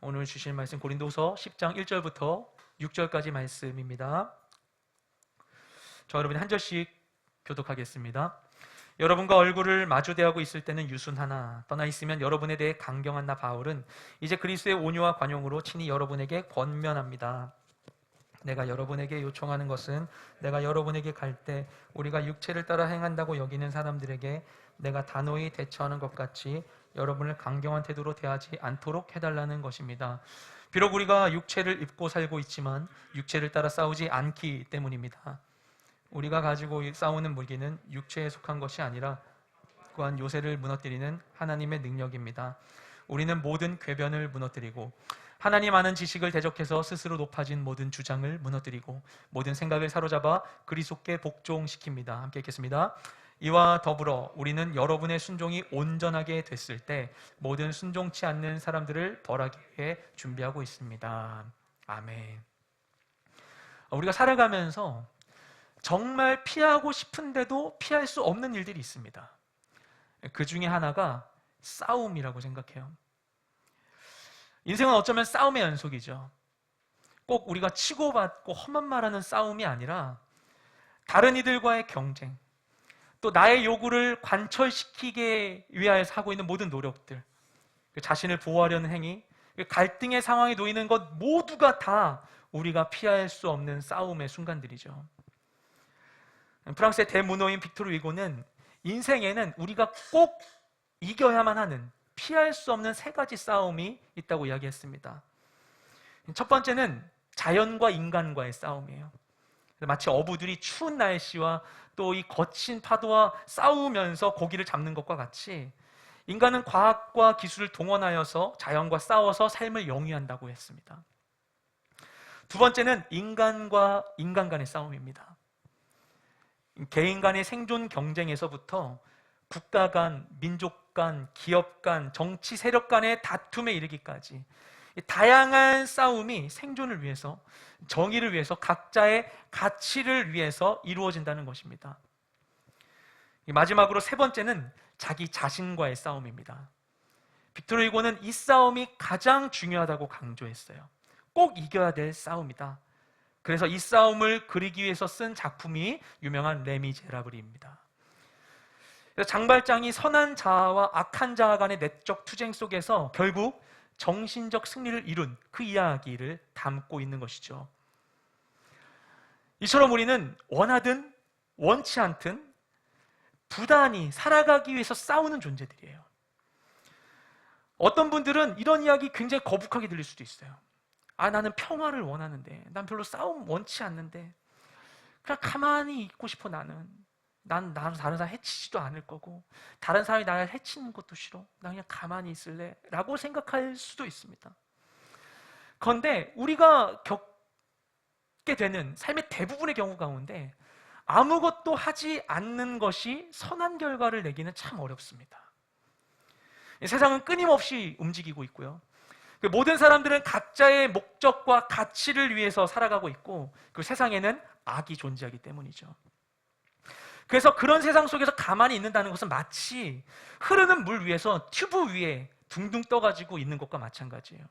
오늘 주실 말씀 고린도서 10장 1절부터 6절까지 말씀입니다. 저 여러분이 한 절씩 교독하겠습니다. 여러분과 얼굴을 마주대하고 있을 때는 유순하나 떠나 있으면 여러분에 대해 강경한 나 바울은 이제 그리스도의 온유와 관용으로 친히 여러분에게 권면합니다. 내가 여러분에게 요청하는 것은 내가 여러분에게 갈 때 우리가 육체를 따라 행한다고 여기는 사람들에게 내가 단호히 대처하는 것 같이 여러분을 강경한 태도로 대하지 않도록 해달라는 것입니다. 비록 우리가 육체를 입고 살고 있지만 육체를 따라 싸우지 않기 때문입니다. 우리가 가지고 싸우는 무기는 육체에 속한 것이 아니라 또한 요새를 무너뜨리는 하나님의 능력입니다. 우리는 모든 궤변을 무너뜨리고 하나님 아는 지식을 대적해서 스스로 높아진 모든 주장을 무너뜨리고 모든 생각을 사로잡아 그리스도께 복종시킵니다. 함께 읽겠습니다. 이와 더불어 우리는 여러분의 순종이 온전하게 됐을 때 모든 순종치 않는 사람들을 벌하기 위해 준비하고 있습니다. 아멘. 우리가 살아가면서 정말 피하고 싶은데도 피할 수 없는 일들이 있습니다. 그 중에 하나가 싸움이라고 생각해요. 인생은 어쩌면 싸움의 연속이죠. 꼭 우리가 치고받고 험한 말하는 싸움이 아니라 다른 이들과의 경쟁, 또 나의 요구를 관철시키기 위하여서 하고 있는 모든 노력들, 자신을 보호하려는 행위, 갈등의 상황에 놓이는 것 모두가 다 우리가 피할 수 없는 싸움의 순간들이죠. 프랑스의 대문호인 빅토르 위고는 인생에는 우리가 꼭 이겨야만 하는 피할 수 없는 세 가지 싸움이 있다고 이야기했습니다. 첫 번째는 자연과 인간과의 싸움이에요. 마치 어부들이 추운 날씨와 또 이 거친 파도와 싸우면서 고기를 잡는 것과 같이 인간은 과학과 기술을 동원하여서 자연과 싸워서 삶을 영위한다고 했습니다. 두 번째는 인간과 인간 간의 싸움입니다. 개인 간의 생존 경쟁에서부터 국가 간, 민족 간, 기업 간, 정치 세력 간의 다툼에 이르기까지 다양한 싸움이 생존을 위해서, 정의를 위해서, 각자의 가치를 위해서 이루어진다는 것입니다. 마지막으로 세 번째는 자기 자신과의 싸움입니다. 빅토르 휴고는 이 싸움이 가장 중요하다고 강조했어요. 꼭 이겨야 될 싸움이다. 그래서 이 싸움을 그리기 위해서 쓴 작품이 유명한 레미제라블입니다. 장발장이 선한 자아와 악한 자아 간의 내적 투쟁 속에서 결국 정신적 승리를 이룬 그 이야기를 담고 있는 것이죠. 이처럼 우리는 원하든 원치 않든 부단히 살아가기 위해서 싸우는 존재들이에요. 어떤 분들은 이런 이야기 굉장히 거북하게 들릴 수도 있어요. 나는 평화를 원하는데, 난 별로 싸움 원치 않는데, 그냥 가만히 있고 싶어. 난 다른 사람 해치지도 않을 거고, 다른 사람이 나를 해치는 것도 싫어. 난 그냥 가만히 있을래 라고 생각할 수도 있습니다. 그런데 우리가 겪게 되는 삶의 대부분의 경우 가운데 아무것도 하지 않는 것이 선한 결과를 내기는 참 어렵습니다. 세상은 끊임없이 움직이고 있고요. 모든 사람들은 각자의 목적과 가치를 위해서 살아가고 있고, 그 세상에는 악이 존재하기 때문이죠. 그래서 그런 세상 속에서 가만히 있는다는 것은 마치 흐르는 물 위에서 튜브 위에 둥둥 떠가지고 있는 것과 마찬가지예요.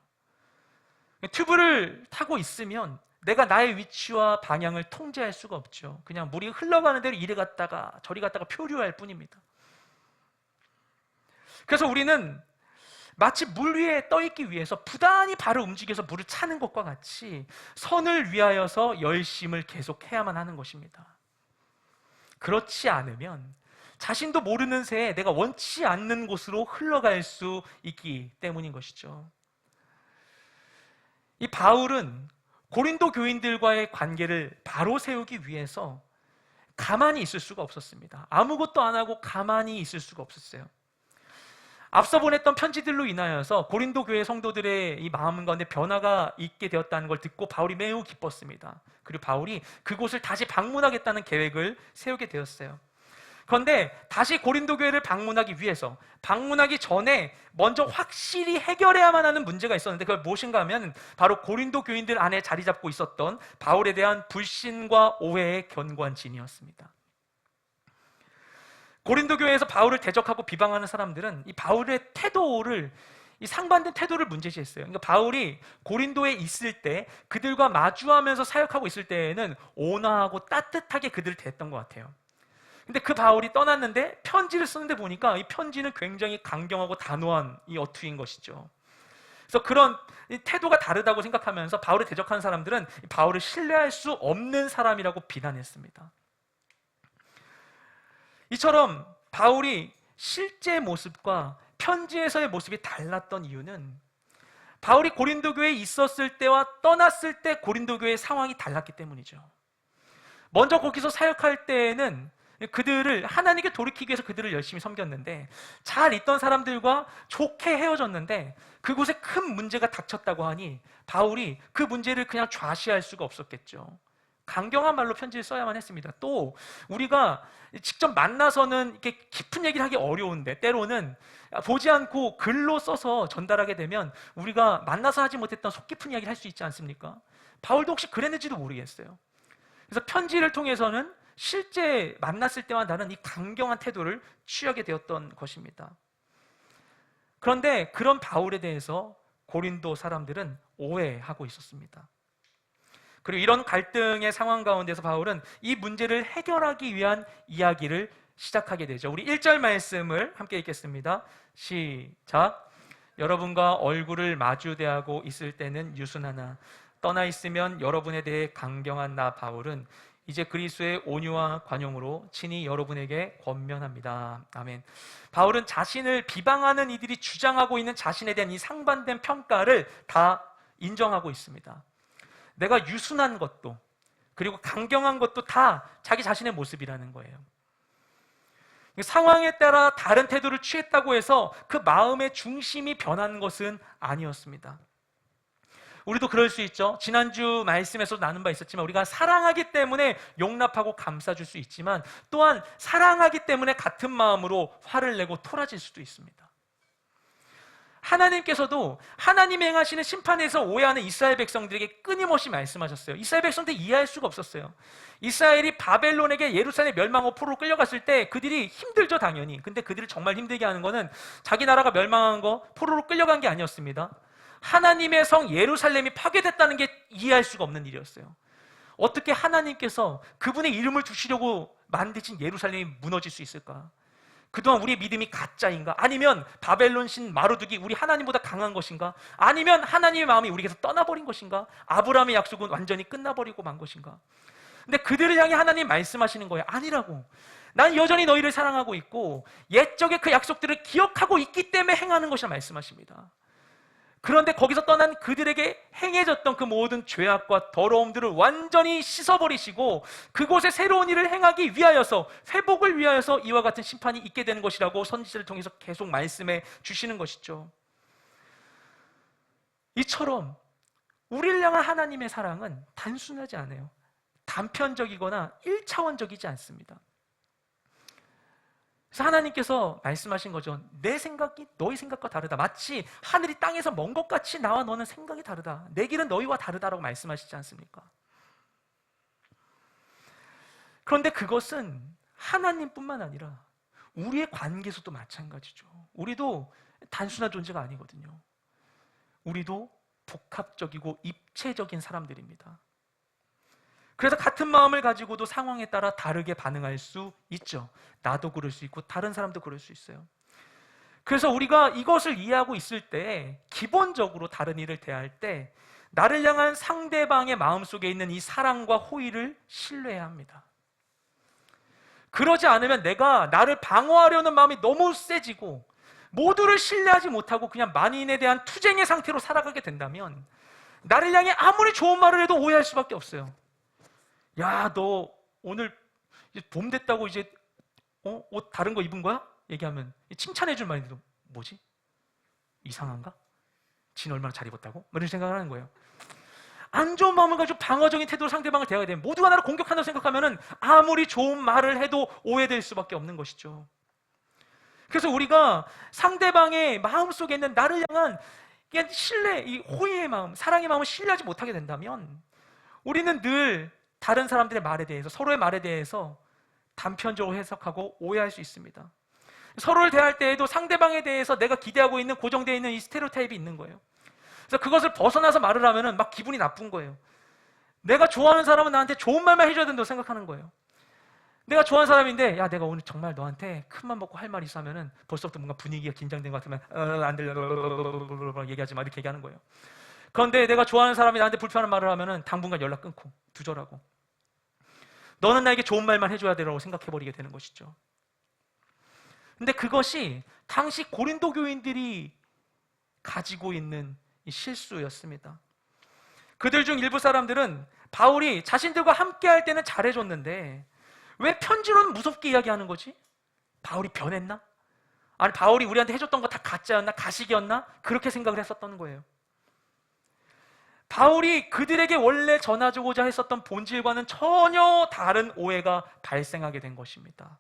튜브를 타고 있으면 내가 나의 위치와 방향을 통제할 수가 없죠. 그냥 물이 흘러가는 대로 이리 갔다가 저리 갔다가 표류할 뿐입니다. 그래서 우리는 마치 물 위에 떠있기 위해서 부단히 발을 움직여서 물을 차는 것과 같이 선을 위하여서 열심을 계속해야만 하는 것입니다. 그렇지 않으면 자신도 모르는 새에 내가 원치 않는 곳으로 흘러갈 수 있기 때문인 것이죠. 이 바울은 고린도 교인들과의 관계를 바로 세우기 위해서 가만히 있을 수가 없었습니다. 아무것도 안 하고 가만히 있을 수가 없었어요. 앞서 보냈던 편지들로 인하여서 고린도 교회 성도들의 이 마음 가운데 변화가 있게 되었다는 걸 듣고 바울이 매우 기뻤습니다. 그리고 바울이 그곳을 다시 방문하겠다는 계획을 세우게 되었어요. 그런데 다시 고린도 교회를 방문하기 위해서, 방문하기 전에 먼저 확실히 해결해야만 하는 문제가 있었는데, 그걸 무엇인가 하면 바로 고린도 교인들 안에 자리 잡고 있었던 바울에 대한 불신과 오해의 견고한 진이었습니다. 고린도 교회에서 바울을 대적하고 비방하는 사람들은 이 바울의 태도를 이 상반된 태도를 문제시했어요. 그러니까 바울이 고린도에 있을 때 그들과 마주하면서 사역하고 있을 때에는 온화하고 따뜻하게 그들을 대했던 것 같아요. 근데 그 바울이 떠났는데 편지를 쓰는데 보니까 이 편지는 굉장히 강경하고 단호한 이 어투인 것이죠. 그래서 그런 태도가 다르다고 생각하면서 바울을 대적하는 사람들은 바울을 신뢰할 수 없는 사람이라고 비난했습니다. 이처럼 바울이 실제 모습과 편지에서의 모습이 달랐던 이유는 바울이 고린도 교회에 있었을 때와 떠났을 때 고린도 교회의 상황이 달랐기 때문이죠. 먼저 거기서 사역할 때에는 그들을 하나님께 돌이키기 위해서 그들을 열심히 섬겼는데 잘 있던 사람들과 좋게 헤어졌는데 그곳에 큰 문제가 닥쳤다고 하니 바울이 그 문제를 그냥 좌시할 수가 없었겠죠. 강경한 말로 편지를 써야만 했습니다. 또 우리가 직접 만나서는 이렇게 깊은 얘기를 하기 어려운데 때로는 보지 않고 글로 써서 전달하게 되면 우리가 만나서 하지 못했던 속 깊은 이야기를 할 수 있지 않습니까? 바울도 혹시 그랬는지도 모르겠어요. 그래서 편지를 통해서는 실제 만났을 때와 나는 이 강경한 태도를 취하게 되었던 것입니다. 그런데 그런 바울에 대해서 고린도 사람들은 오해하고 있었습니다. 그리고 이런 갈등의 상황 가운데서 바울은 이 문제를 해결하기 위한 이야기를 시작하게 되죠. 우리 1절 말씀을 함께 읽겠습니다. 시작. 여러분과 얼굴을 마주대하고 있을 때는 유순하나 떠나 있으면 여러분에 대해 강경한 나 바울은 이제 그리스도의 온유와 관용으로 친히 여러분에게 권면합니다. 아멘. 바울은 자신을 비방하는 이들이 주장하고 있는 자신에 대한 이 상반된 평가를 다 인정하고 있습니다. 내가 유순한 것도 그리고 강경한 것도 다 자기 자신의 모습이라는 거예요. 상황에 따라 다른 태도를 취했다고 해서 그 마음의 중심이 변한 것은 아니었습니다. 우리도 그럴 수 있죠. 지난주 말씀에서도 나눈 바 있었지만 우리가 사랑하기 때문에 용납하고 감싸줄 수 있지만 또한 사랑하기 때문에 같은 마음으로 화를 내고 토라질 수도 있습니다. 하나님께서도 하나님이 행하시는 심판에서 오해하는 이스라엘 백성들에게 끊임없이 말씀하셨어요. 이스라엘 백성들 이해할 수가 없었어요. 이스라엘이 바벨론에게 예루살렘 멸망하고 포로로 끌려갔을 때 그들이 힘들죠, 당연히. 근데 그들을 정말 힘들게 하는 거는 자기 나라가 멸망한 거, 포로로 끌려간 게 아니었습니다. 하나님의 성 예루살렘이 파괴됐다는 게 이해할 수가 없는 일이었어요. 어떻게 하나님께서 그분의 이름을 두시려고 만드신 예루살렘이 무너질 수 있을까? 그동안 우리의 믿음이 가짜인가? 아니면 바벨론 신 마루두기 우리 하나님보다 강한 것인가? 아니면 하나님의 마음이 우리에게서 떠나버린 것인가? 아브라함의 약속은 완전히 끝나버리고 만 것인가? 근데 그들을 향해 하나님 말씀하시는 거예요. 아니라고. 난 여전히 너희를 사랑하고 있고 옛적의 그 약속들을 기억하고 있기 때문에 행하는 것이라 말씀하십니다. 그런데 거기서 떠난 그들에게 행해졌던 그 모든 죄악과 더러움들을 완전히 씻어버리시고 그곳에 새로운 일을 행하기 위하여서, 회복을 위하여서 이와 같은 심판이 있게 되는 것이라고 선지자를 통해서 계속 말씀해 주시는 것이죠. 이처럼 우리를 향한 하나님의 사랑은 단순하지 않아요. 단편적이거나 1차원적이지 않습니다. 그래서 하나님께서 말씀하신 거죠. 내 생각이 너희 생각과 다르다. 마치 하늘이 땅에서 먼 것 같이 나와 너는 생각이 다르다. 내 길은 너희와 다르다라고 말씀하시지 않습니까? 그런데 그것은 하나님뿐만 아니라 우리의 관계에서도 마찬가지죠. 우리도 단순한 존재가 아니거든요. 우리도 복합적이고 입체적인 사람들입니다. 그래서 같은 마음을 가지고도 상황에 따라 다르게 반응할 수 있죠. 나도 그럴 수 있고 다른 사람도 그럴 수 있어요. 그래서 우리가 이것을 이해하고 있을 때 기본적으로 다른 일을 대할 때 나를 향한 상대방의 마음속에 있는 이 사랑과 호의를 신뢰해야 합니다. 그러지 않으면 내가 나를 방어하려는 마음이 너무 세지고 모두를 신뢰하지 못하고 그냥 만인에 대한 투쟁의 상태로 살아가게 된다면 나를 향해 아무리 좋은 말을 해도 오해할 수밖에 없어요. 야, 너 오늘 이제 봄 됐다고 이제 옷 다른 거 입은 거야? 얘기하면 칭찬해 줄 말인데도 뭐지? 이상한가? 진 얼마나 잘 입었다고? 이런 생각을 하는 거예요. 안 좋은 마음을 가지고 방어적인 태도로 상대방을 대하게 되면 모두가 나를 공격한다고 생각하면 아무리 좋은 말을 해도 오해될 수밖에 없는 것이죠. 그래서 우리가 상대방의 마음속에 있는 나를 향한 신뢰, 이 호의의 마음, 사랑의 마음을 신뢰하지 못하게 된다면 우리는 늘 다른 사람들의 말에 대해서, 서로의 말에 대해서 단편적으로 해석하고 오해할 수 있습니다. 서로를 대할 때에도 상대방에 대해서 내가 기대하고 있는 고정되어 있는 이 스테레오타입이 있는 거예요. 그래서 그것을 벗어나서 말을 하면은 막 기분이 나쁜 거예요. 내가 좋아하는 사람은 나한테 좋은 말만 해줘야 된다고 생각하는 거예요. 내가 좋아하는 사람인데, 야, 내가 오늘 정말 너한테 큰맘 먹고 할 말이 있어 하면은 벌써부터 뭔가 분위기가 긴장된 것 같으면 안 들려, 얘기하지 마, 이렇게 얘기하는 거예요. 그런데 내가 좋아하는 사람이 나한테 불편한 말을 하면은 당분간 연락 끊고 두절하고, 너는 나에게 좋은 말만 해줘야 되라고 생각해버리게 되는 것이죠. 근데 그것이 당시 고린도 교인들이 가지고 있는 이 실수였습니다. 그들 중 일부 사람들은 바울이 자신들과 함께 할 때는 잘해줬는데 왜 편지로는 무섭게 이야기하는 거지? 바울이 변했나? 아니, 바울이 우리한테 해줬던 거 다 가짜였나? 가식이었나? 그렇게 생각을 했었던 거예요. 바울이 그들에게 원래 전하고자 했었던 본질과는 전혀 다른 오해가 발생하게 된 것입니다.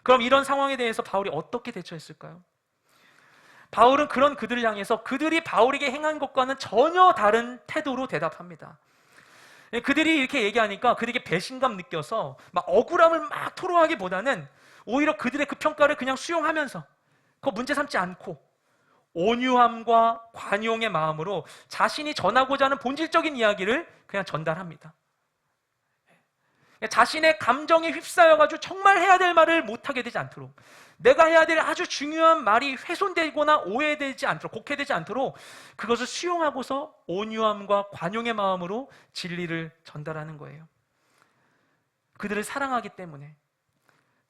그럼 이런 상황에 대해서 바울이 어떻게 대처했을까요? 바울은 그런 그들을 향해서 그들이 바울에게 행한 것과는 전혀 다른 태도로 대답합니다. 그들이 이렇게 얘기하니까 그들에게 배신감 느껴서 막 억울함을 막 토로하기보다는 오히려 그들의 그 평가를 그냥 수용하면서 그거 문제 삼지 않고 온유함과 관용의 마음으로 자신이 전하고자 하는 본질적인 이야기를 그냥 전달합니다. 자신의 감정에 휩싸여가지고 정말 해야 될 말을 못하게 되지 않도록, 내가 해야 될 아주 중요한 말이 훼손되거나 오해되지 않도록, 곡해되지 않도록 그것을 수용하고서 온유함과 관용의 마음으로 진리를 전달하는 거예요. 그들을 사랑하기 때문에.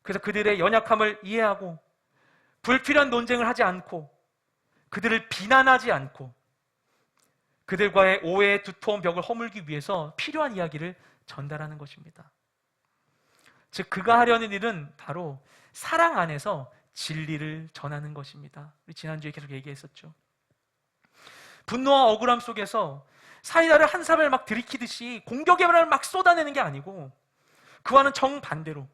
그래서 그들의 연약함을 이해하고 불필요한 논쟁을 하지 않고 그들을 비난하지 않고 그들과의 오해의 두터운 벽을 허물기 위해서 필요한 이야기를 전달하는 것입니다. 즉, 그가 하려는 일은 바로 사랑 안에서 진리를 전하는 것입니다. 우리 지난주에 계속 얘기했었죠. 분노와 억울함 속에서 사이다를 한 삽을 막 들이키듯이 공격의 말을 막 쏟아내는 게 아니고 그와는 정반대로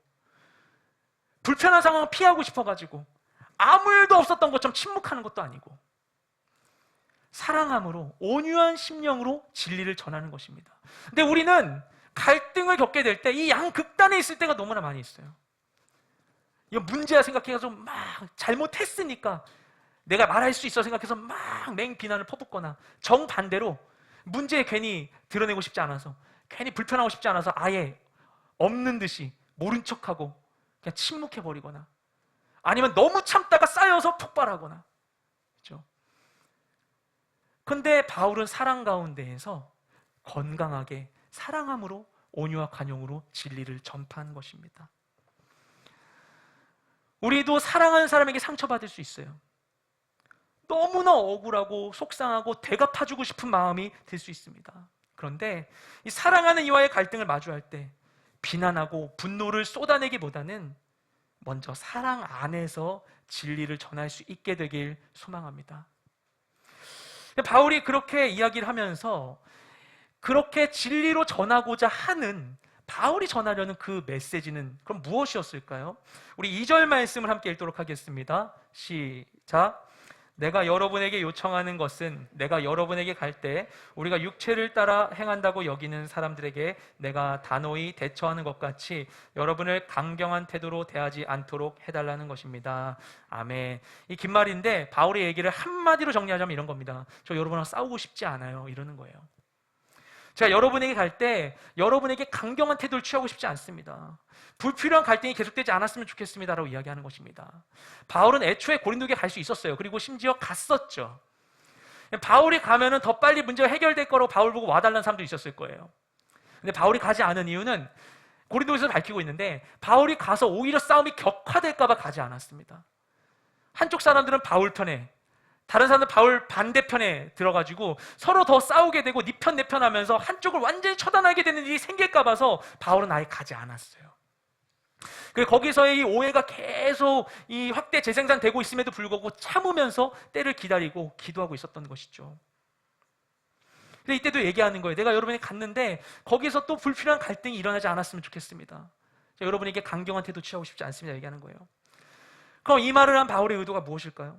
불편한 상황을 피하고 싶어가지고 아무 일도 없었던 것처럼 침묵하는 것도 아니고 사랑함으로 온유한 심령으로 진리를 전하는 것입니다. 근데 우리는 갈등을 겪게 될 때 이 양극단에 있을 때가 너무나 많이 있어요. 이거 문제야 생각해가지고 막 잘못했으니까 내가 말할 수 있어 생각해서 막 맹비난을 퍼붓거나 정반대로 문제에 괜히 드러내고 싶지 않아서 괜히 불편하고 싶지 않아서 아예 없는 듯이 모른 척하고 그냥 침묵해버리거나 아니면 너무 참다가 쌓여서 폭발하거나. 그렇죠? 근데 바울은 사랑 가운데에서 건강하게 사랑함으로 온유와 관용으로 진리를 전파하는 것입니다. 우리도 사랑하는 사람에게 상처받을 수 있어요. 너무나 억울하고 속상하고 대갚아주고 싶은 마음이 들 수 있습니다. 그런데 이 사랑하는 이와의 갈등을 마주할 때 비난하고 분노를 쏟아내기보다는 먼저 사랑 안에서 진리를 전할 수 있게 되길 소망합니다. 바울이 그렇게 이야기를 하면서 그렇게 진리로 전하고자 하는 바울이 전하려는 그 메시지는 그럼 무엇이었을까요? 우리 2절 말씀을 함께 읽도록 하겠습니다. 시작. 내가 여러분에게 요청하는 것은 내가 여러분에게 갈 때 우리가 육체를 따라 행한다고 여기는 사람들에게 내가 단호히 대처하는 것 같이 여러분을 강경한 태도로 대하지 않도록 해달라는 것입니다. 아멘. 이 긴 말인데 바울의 얘기를 한마디로 정리하자면 이런 겁니다. 저 여러분하고 싸우고 싶지 않아요. 이러는 거예요. 제가 여러분에게 갈 때 여러분에게 강경한 태도를 취하고 싶지 않습니다. 불필요한 갈등이 계속되지 않았으면 좋겠습니다라고 이야기하는 것입니다. 바울은 애초에 고린도에 갈 수 있었어요. 그리고 심지어 갔었죠. 바울이 가면은 더 빨리 문제가 해결될 거라고 바울 보고 와달라는 사람도 있었을 거예요. 근데 바울이 가지 않은 이유는 고린도에서 밝히고 있는데 바울이 가서 오히려 싸움이 격화될까 봐 가지 않았습니다. 한쪽 사람들은 바울 편에, 다른 사람들은 바울 반대편에 들어가지고 서로 더 싸우게 되고 네 편 내 편 하면서 한쪽을 완전히 처단하게 되는 일이 생길까 봐서 바울은 아예 가지 않았어요. 거기서의 이 오해가 계속 이 확대 재생산되고 있음에도 불구하고 참으면서 때를 기다리고 기도하고 있었던 것이죠. 근데 이때도 얘기하는 거예요. 내가 여러분이 갔는데 거기서 또 불필요한 갈등이 일어나지 않았으면 좋겠습니다. 여러분에게 강경한 태도 취하고 싶지 않습니다. 얘기하는 거예요. 그럼 이 말을 한 바울의 의도가 무엇일까요?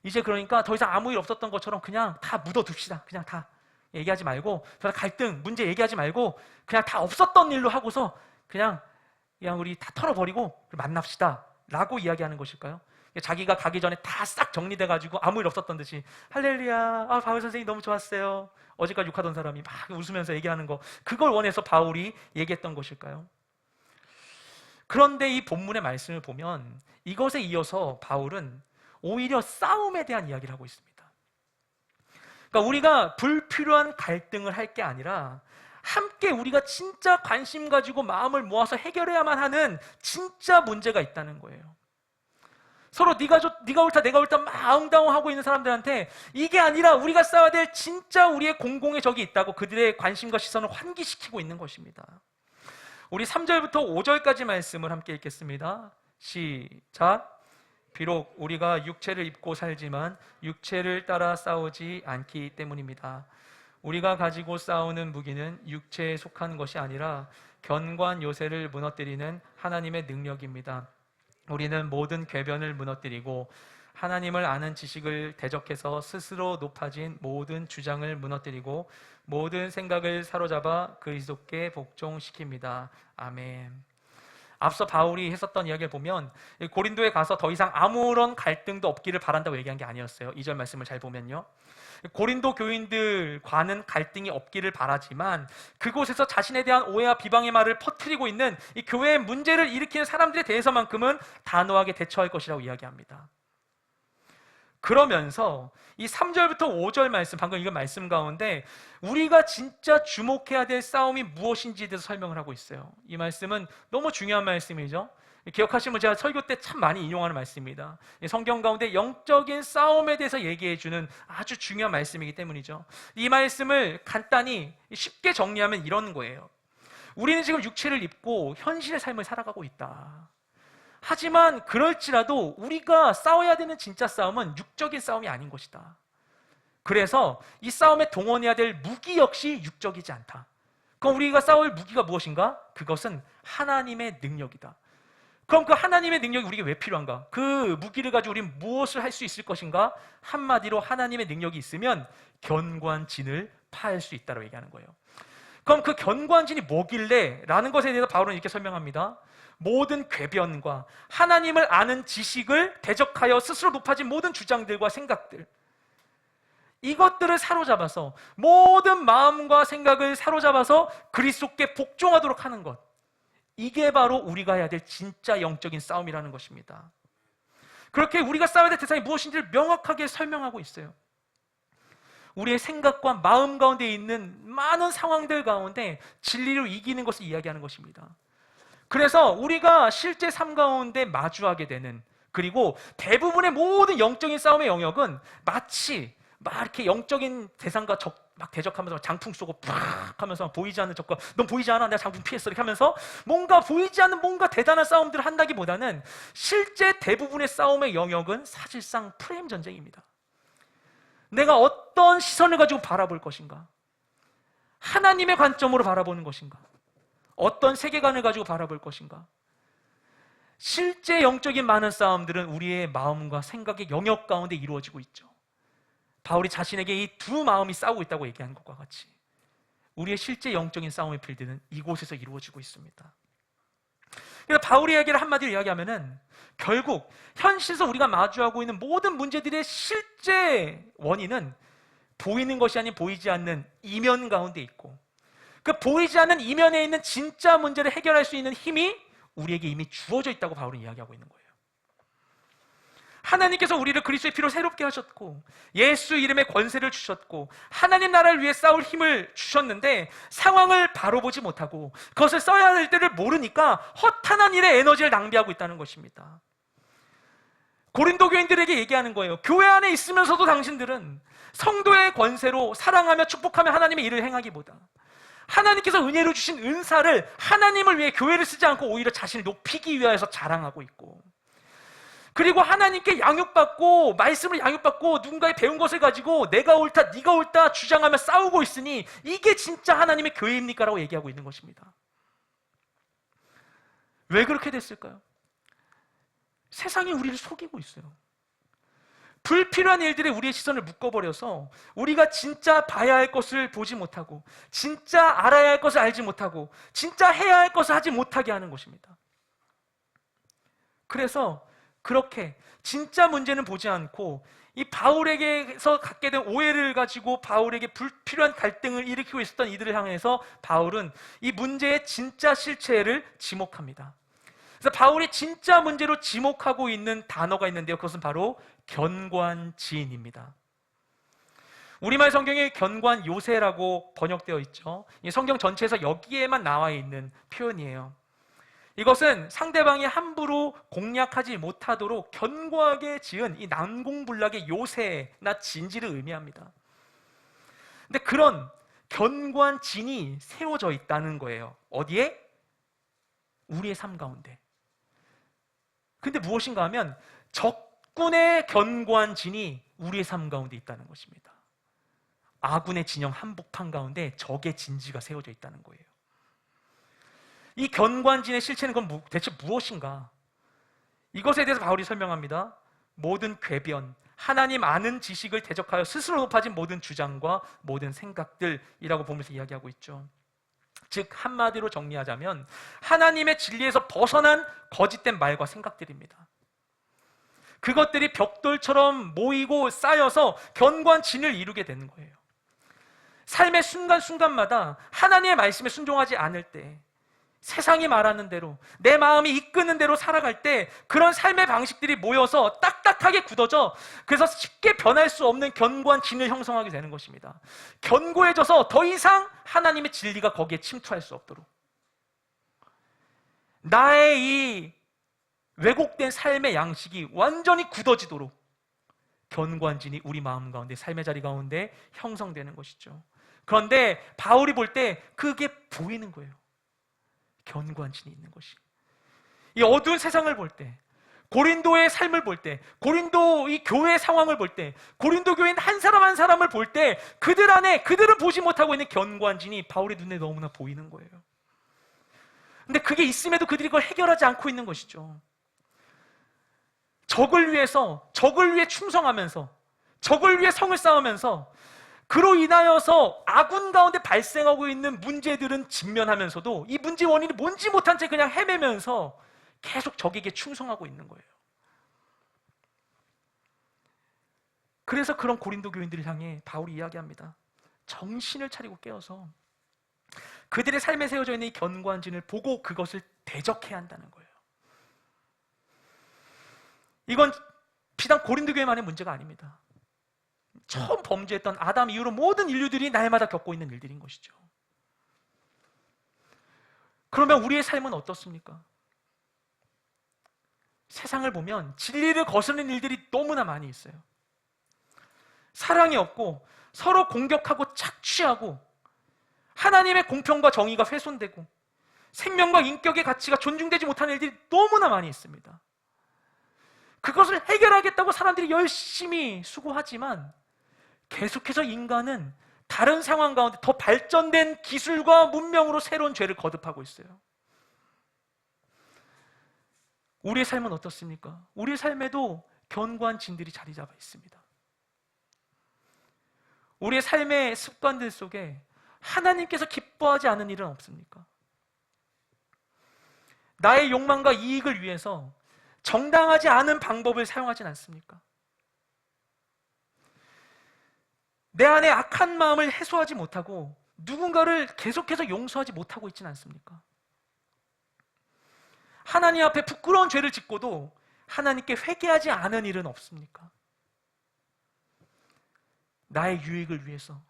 이제 그러니까 더 이상 아무 일 없었던 것처럼 그냥 다 묻어둡시다. 그냥 다 얘기하지 말고, 갈등, 문제 얘기하지 말고 그냥 다 없었던 일로 하고서 그냥 우리 다 털어버리고 만납시다. 라고 이야기하는 것일까요? 자기가 가기 전에 다 싹 정리돼가지고 아무 일 없었던 듯이 할렐루야, 바울 선생님 너무 좋았어요. 어제까지 욕하던 사람이 막 웃으면서 얘기하는 거, 그걸 원해서 바울이 얘기했던 것일까요? 그런데 이 본문의 말씀을 보면 이것에 이어서 바울은 오히려 싸움에 대한 이야기를 하고 있습니다. 그러니까 우리가 불필요한 갈등을 할 게 아니라 함께 우리가 진짜 관심 가지고 마음을 모아서 해결해야만 하는 진짜 문제가 있다는 거예요. 서로 네가 옳다 내가 옳다 막 아웅다웅하고 있는 사람들한테 이게 아니라 우리가 싸워야 될 진짜 우리의 공공의 적이 있다고 그들의 관심과 시선을 환기시키고 있는 것입니다. 우리 3절부터 5절까지 말씀을 함께 읽겠습니다. 시작. 비록 우리가 육체를 입고 살지만 육체를 따라 싸우지 않기 때문입니다. 우리가 가지고 싸우는 무기는 육체에 속한 것이 아니라 견고한 요새를 무너뜨리는 하나님의 능력입니다. 우리는 모든 궤변을 무너뜨리고 하나님을 아는 지식을 대적해서 스스로 높아진 모든 주장을 무너뜨리고 모든 생각을 사로잡아 그리스도께 복종시킵니다. 아멘. 앞서 바울이 했었던 이야기를 보면 고린도에 가서 더 이상 아무런 갈등도 없기를 바란다고 얘기한 게 아니었어요. 2절 말씀을 잘 보면요, 고린도 교인들과는 갈등이 없기를 바라지만 그곳에서 자신에 대한 오해와 비방의 말을 퍼뜨리고 있는 이 교회의 문제를 일으키는 사람들에 대해서만큼은 단호하게 대처할 것이라고 이야기합니다. 그러면서 이 3절부터 5절 말씀, 방금 이거 말씀 가운데 우리가 진짜 주목해야 될 싸움이 무엇인지에 대해서 설명을 하고 있어요. 이 말씀은 너무 중요한 말씀이죠. 기억하시면 제가 설교 때 참 많이 인용하는 말씀입니다. 성경 가운데 영적인 싸움에 대해서 얘기해주는 아주 중요한 말씀이기 때문이죠. 이 말씀을 간단히 쉽게 정리하면 이런 거예요. 우리는 지금 육체를 입고 현실의 삶을 살아가고 있다. 하지만 그럴지라도 우리가 싸워야 되는 진짜 싸움은 육적인 싸움이 아닌 것이다. 그래서 이 싸움에 동원해야 될 무기 역시 육적이지 않다. 그럼 우리가 싸울 무기가 무엇인가? 그것은 하나님의 능력이다. 그럼 그 하나님의 능력이 우리에게 왜 필요한가? 그 무기를 가지고 우리는 무엇을 할 수 있을 것인가? 한마디로 하나님의 능력이 있으면 견고한 진을 파할 수 있다고 얘기하는 거예요. 그럼 그 견고한 진이 뭐길래? 라는 것에 대해서 바울은 이렇게 설명합니다. 모든 궤변과 하나님을 아는 지식을 대적하여 스스로 높아진 모든 주장들과 생각들, 이것들을 사로잡아서 모든 마음과 생각을 사로잡아서 그리스도께 복종하도록 하는 것, 이게 바로 우리가 해야 될 진짜 영적인 싸움이라는 것입니다. 그렇게 우리가 싸워야 될 대상이 무엇인지를 명확하게 설명하고 있어요. 우리의 생각과 마음 가운데 있는 많은 상황들 가운데 진리로 이기는 것을 이야기하는 것입니다. 그래서 우리가 실제 삶 가운데 마주하게 되는, 그리고 대부분의 모든 영적인 싸움의 영역은 마치 막 이렇게 영적인 대상과 막 대적하면서 장풍 쏘고 팍 하면서 보이지 않는 적과 넌 보이지 않아? 내가 장풍 피했어. 이렇게 하면서 뭔가 보이지 않는 뭔가 대단한 싸움들을 한다기보다는 실제 대부분의 싸움의 영역은 사실상 프레임 전쟁입니다. 내가 어떤 시선을 가지고 바라볼 것인가? 하나님의 관점으로 바라보는 것인가? 어떤 세계관을 가지고 바라볼 것인가? 실제 영적인 많은 싸움들은 우리의 마음과 생각의 영역 가운데 이루어지고 있죠. 바울이 자신에게 이 두 마음이 싸우고 있다고 얘기한 것과 같이 우리의 실제 영적인 싸움의 필드는 이곳에서 이루어지고 있습니다. 그래서 바울의 이야기를 한마디로 이야기하면은 결국 현실에서 우리가 마주하고 있는 모든 문제들의 실제 원인은 보이는 것이 아닌 보이지 않는 이면 가운데 있고, 그 보이지 않는 이면에 있는 진짜 문제를 해결할 수 있는 힘이 우리에게 이미 주어져 있다고 바울은 이야기하고 있는 거예요. 하나님께서 우리를 그리스도의 피로 새롭게 하셨고 예수 이름의 권세를 주셨고 하나님 나라를 위해 싸울 힘을 주셨는데 상황을 바로 보지 못하고 그것을 써야 할 때를 모르니까 허탄한 일에 에너지를 낭비하고 있다는 것입니다. 고린도 교인들에게 얘기하는 거예요. 교회 안에 있으면서도 당신들은 성도의 권세로 사랑하며 축복하며 하나님의 일을 행하기보다 하나님께서 은혜로 주신 은사를 하나님을 위해 교회를 쓰지 않고 오히려 자신을 높이기 위해서 자랑하고 있고, 그리고 하나님께 양육받고 말씀을 양육받고 누군가의 배운 것을 가지고 내가 옳다 네가 옳다 주장하며 싸우고 있으니 이게 진짜 하나님의 교회입니까? 라고 얘기하고 있는 것입니다. 왜 그렇게 됐을까요? 세상이 우리를 속이고 있어요. 불필요한 일들에 우리의 시선을 묶어버려서 우리가 진짜 봐야 할 것을 보지 못하고 진짜 알아야 할 것을 알지 못하고 진짜 해야 할 것을 하지 못하게 하는 것입니다. 그래서 그렇게 진짜 문제는 보지 않고 이 바울에게서 갖게 된 오해를 가지고 바울에게 불필요한 갈등을 일으키고 있었던 이들을 향해서 바울은 이 문제의 진짜 실체를 지목합니다. 그래서 바울이 진짜 문제로 지목하고 있는 단어가 있는데요, 그것은 바로 견고한지인입니다. 우리말 성경에 견고한 요새라고 번역되어 있죠. 이 성경 전체에서 여기에만 나와 있는 표현이에요. 이것은 상대방이 함부로 공략하지 못하도록 견고하게 지은 이 난공불락의 요새나 진지를 의미합니다. 근데 그런 견고한 진이 세워져 있다는 거예요. 어디에? 우리의 삶 가운데. 근데 무엇인가 하면 적군의 견고한 진이 우리의 삶 가운데 있다는 것입니다. 아군의 진영 한복판 가운데 적의 진지가 세워져 있다는 거예요. 이 견고한진의 실체는 그럼 대체 무엇인가? 이것에 대해서 바울이 설명합니다. 모든 궤변, 하나님 아는 지식을 대적하여 스스로 높아진 모든 주장과 모든 생각들이라고 보면서 이야기하고 있죠. 즉 한마디로 정리하자면 하나님의 진리에서 벗어난 거짓된 말과 생각들입니다. 그것들이 벽돌처럼 모이고 쌓여서 견고한 진을 이루게 되는 거예요. 삶의 순간순간마다 하나님의 말씀에 순종하지 않을 때, 세상이 말하는 대로, 내 마음이 이끄는 대로 살아갈 때 그런 삶의 방식들이 모여서 딱딱하게 굳어져, 그래서 쉽게 변할 수 없는 견고한 진을 형성하게 되는 것입니다. 견고해져서 더 이상 하나님의 진리가 거기에 침투할 수 없도록, 나의 이 왜곡된 삶의 양식이 완전히 굳어지도록 견고한 진이 우리 마음 가운데, 삶의 자리 가운데 형성되는 것이죠. 그런데 바울이 볼 때 그게 보이는 거예요. 견고한 진이 있는 것이. 이 어두운 세상을 볼 때, 고린도의 삶을 볼 때, 고린도 이 교회 상황을 볼 때, 고린도 교인 한 사람 한 사람을 볼 때 그들 안에, 그들은 보지 못하고 있는 견고한 진이 바울의 눈에 너무나 보이는 거예요. 근데 그게 있음에도 그들이 그걸 해결하지 않고 있는 것이죠. 적을 위해 충성하면서, 적을 위해 성을 쌓으면서, 그로 인하여서 아군 가운데 발생하고 있는 문제들은 직면하면서도 이 문제 원인이 뭔지 못한 채 그냥 헤매면서 계속 적에게 충성하고 있는 거예요. 그래서 그런 고린도 교인들을 향해 바울이 이야기합니다. 정신을 차리고 깨어서 그들의 삶에 세워져 있는 이 견고한 진을 보고 그것을 대적해야 한다는 거예요. 이건 비단 고린도 교회만의 문제가 아닙니다. 처음 범죄했던 아담 이후로 모든 인류들이 날마다 겪고 있는 일들인 것이죠. 그러면 우리의 삶은 어떻습니까? 세상을 보면 진리를 거스르는 일들이 너무나 많이 있어요. 사랑이 없고 서로 공격하고 착취하고 하나님의 공평과 정의가 훼손되고 생명과 인격의 가치가 존중되지 못하는 일들이 너무나 많이 있습니다. 그것을 해결하겠다고 사람들이 열심히 수고하지만 계속해서 인간은 다른 상황 가운데 더 발전된 기술과 문명으로 새로운 죄를 거듭하고 있어요. 우리의 삶은 어떻습니까? 우리의 삶에도 견고한 진들이 자리 잡아 있습니다. 우리의 삶의 습관들 속에 하나님께서 기뻐하지 않은 일은 없습니까? 나의 욕망과 이익을 위해서 정당하지 않은 방법을 사용하진 않습니까? 내 안에 악한 마음을 해소하지 못하고 누군가를 계속해서 용서하지 못하고 있지는 않습니까? 하나님 앞에 부끄러운 죄를 짓고도 하나님께 회개하지 않은 일은 없습니까? 나의 유익을 위해서,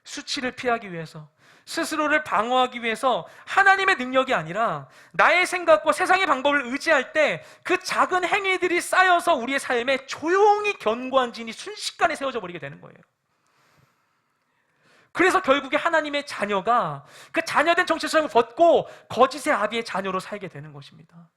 수치를 피하기 위해서, 스스로를 방어하기 위해서 하나님의 능력이 아니라 나의 생각과 세상의 방법을 의지할 때 그 작은 행위들이 쌓여서 우리의 삶에 조용히 견고한 진이 순식간에 세워져 버리게 되는 거예요. 그래서 결국에 하나님의 자녀가 그 자녀된 정체성을 벗고 거짓의 아비의 자녀로 살게 되는 것입니다.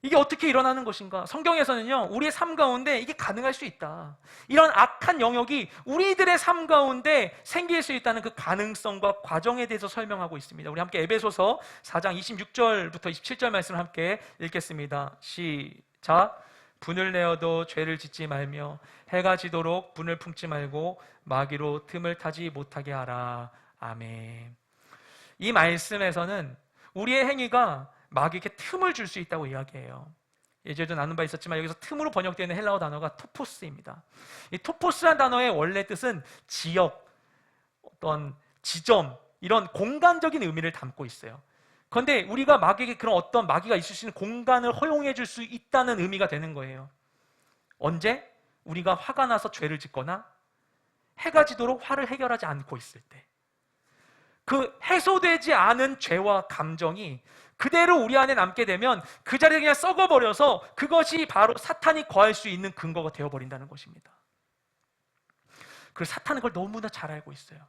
이게 어떻게 일어나는 것인가? 성경에서는요, 우리의 삶 가운데 이게 가능할 수 있다. 이런 악한 영역이 우리들의 삶 가운데 생길 수 있다는 그 가능성과 과정에 대해서 설명하고 있습니다. 우리 함께 에베소서 4장 26절부터 27절 말씀을 함께 읽겠습니다. 시작. 분을 내어도 죄를 짓지 말며 해가 지도록 분을 품지 말고 마귀로 틈을 타지 못하게 하라. 아멘. 이 말씀에서는 우리의 행위가 마귀에게 틈을 줄 수 있다고 이야기해요. 예전에도 나눈 바 있었지만 여기서 틈으로 번역되는 헬라어 단어가 토포스입니다. 이 토포스란 단어의 원래 뜻은 지역, 어떤 지점, 이런 공간적인 의미를 담고 있어요. 그런데 우리가 마귀에게 그런 어떤 마귀가 있을 수 있는 공간을 허용해 줄 수 있다는 의미가 되는 거예요. 언제? 우리가 화가 나서 죄를 짓거나 해가 지도록 화를 해결하지 않고 있을 때, 그 해소되지 않은 죄와 감정이 그대로 우리 안에 남게 되면 그 자리에 그냥 썩어버려서 그것이 바로 사탄이 거할 수 있는 근거가 되어버린다는 것입니다. 그래서 사탄은 그걸 너무나 잘 알고 있어요.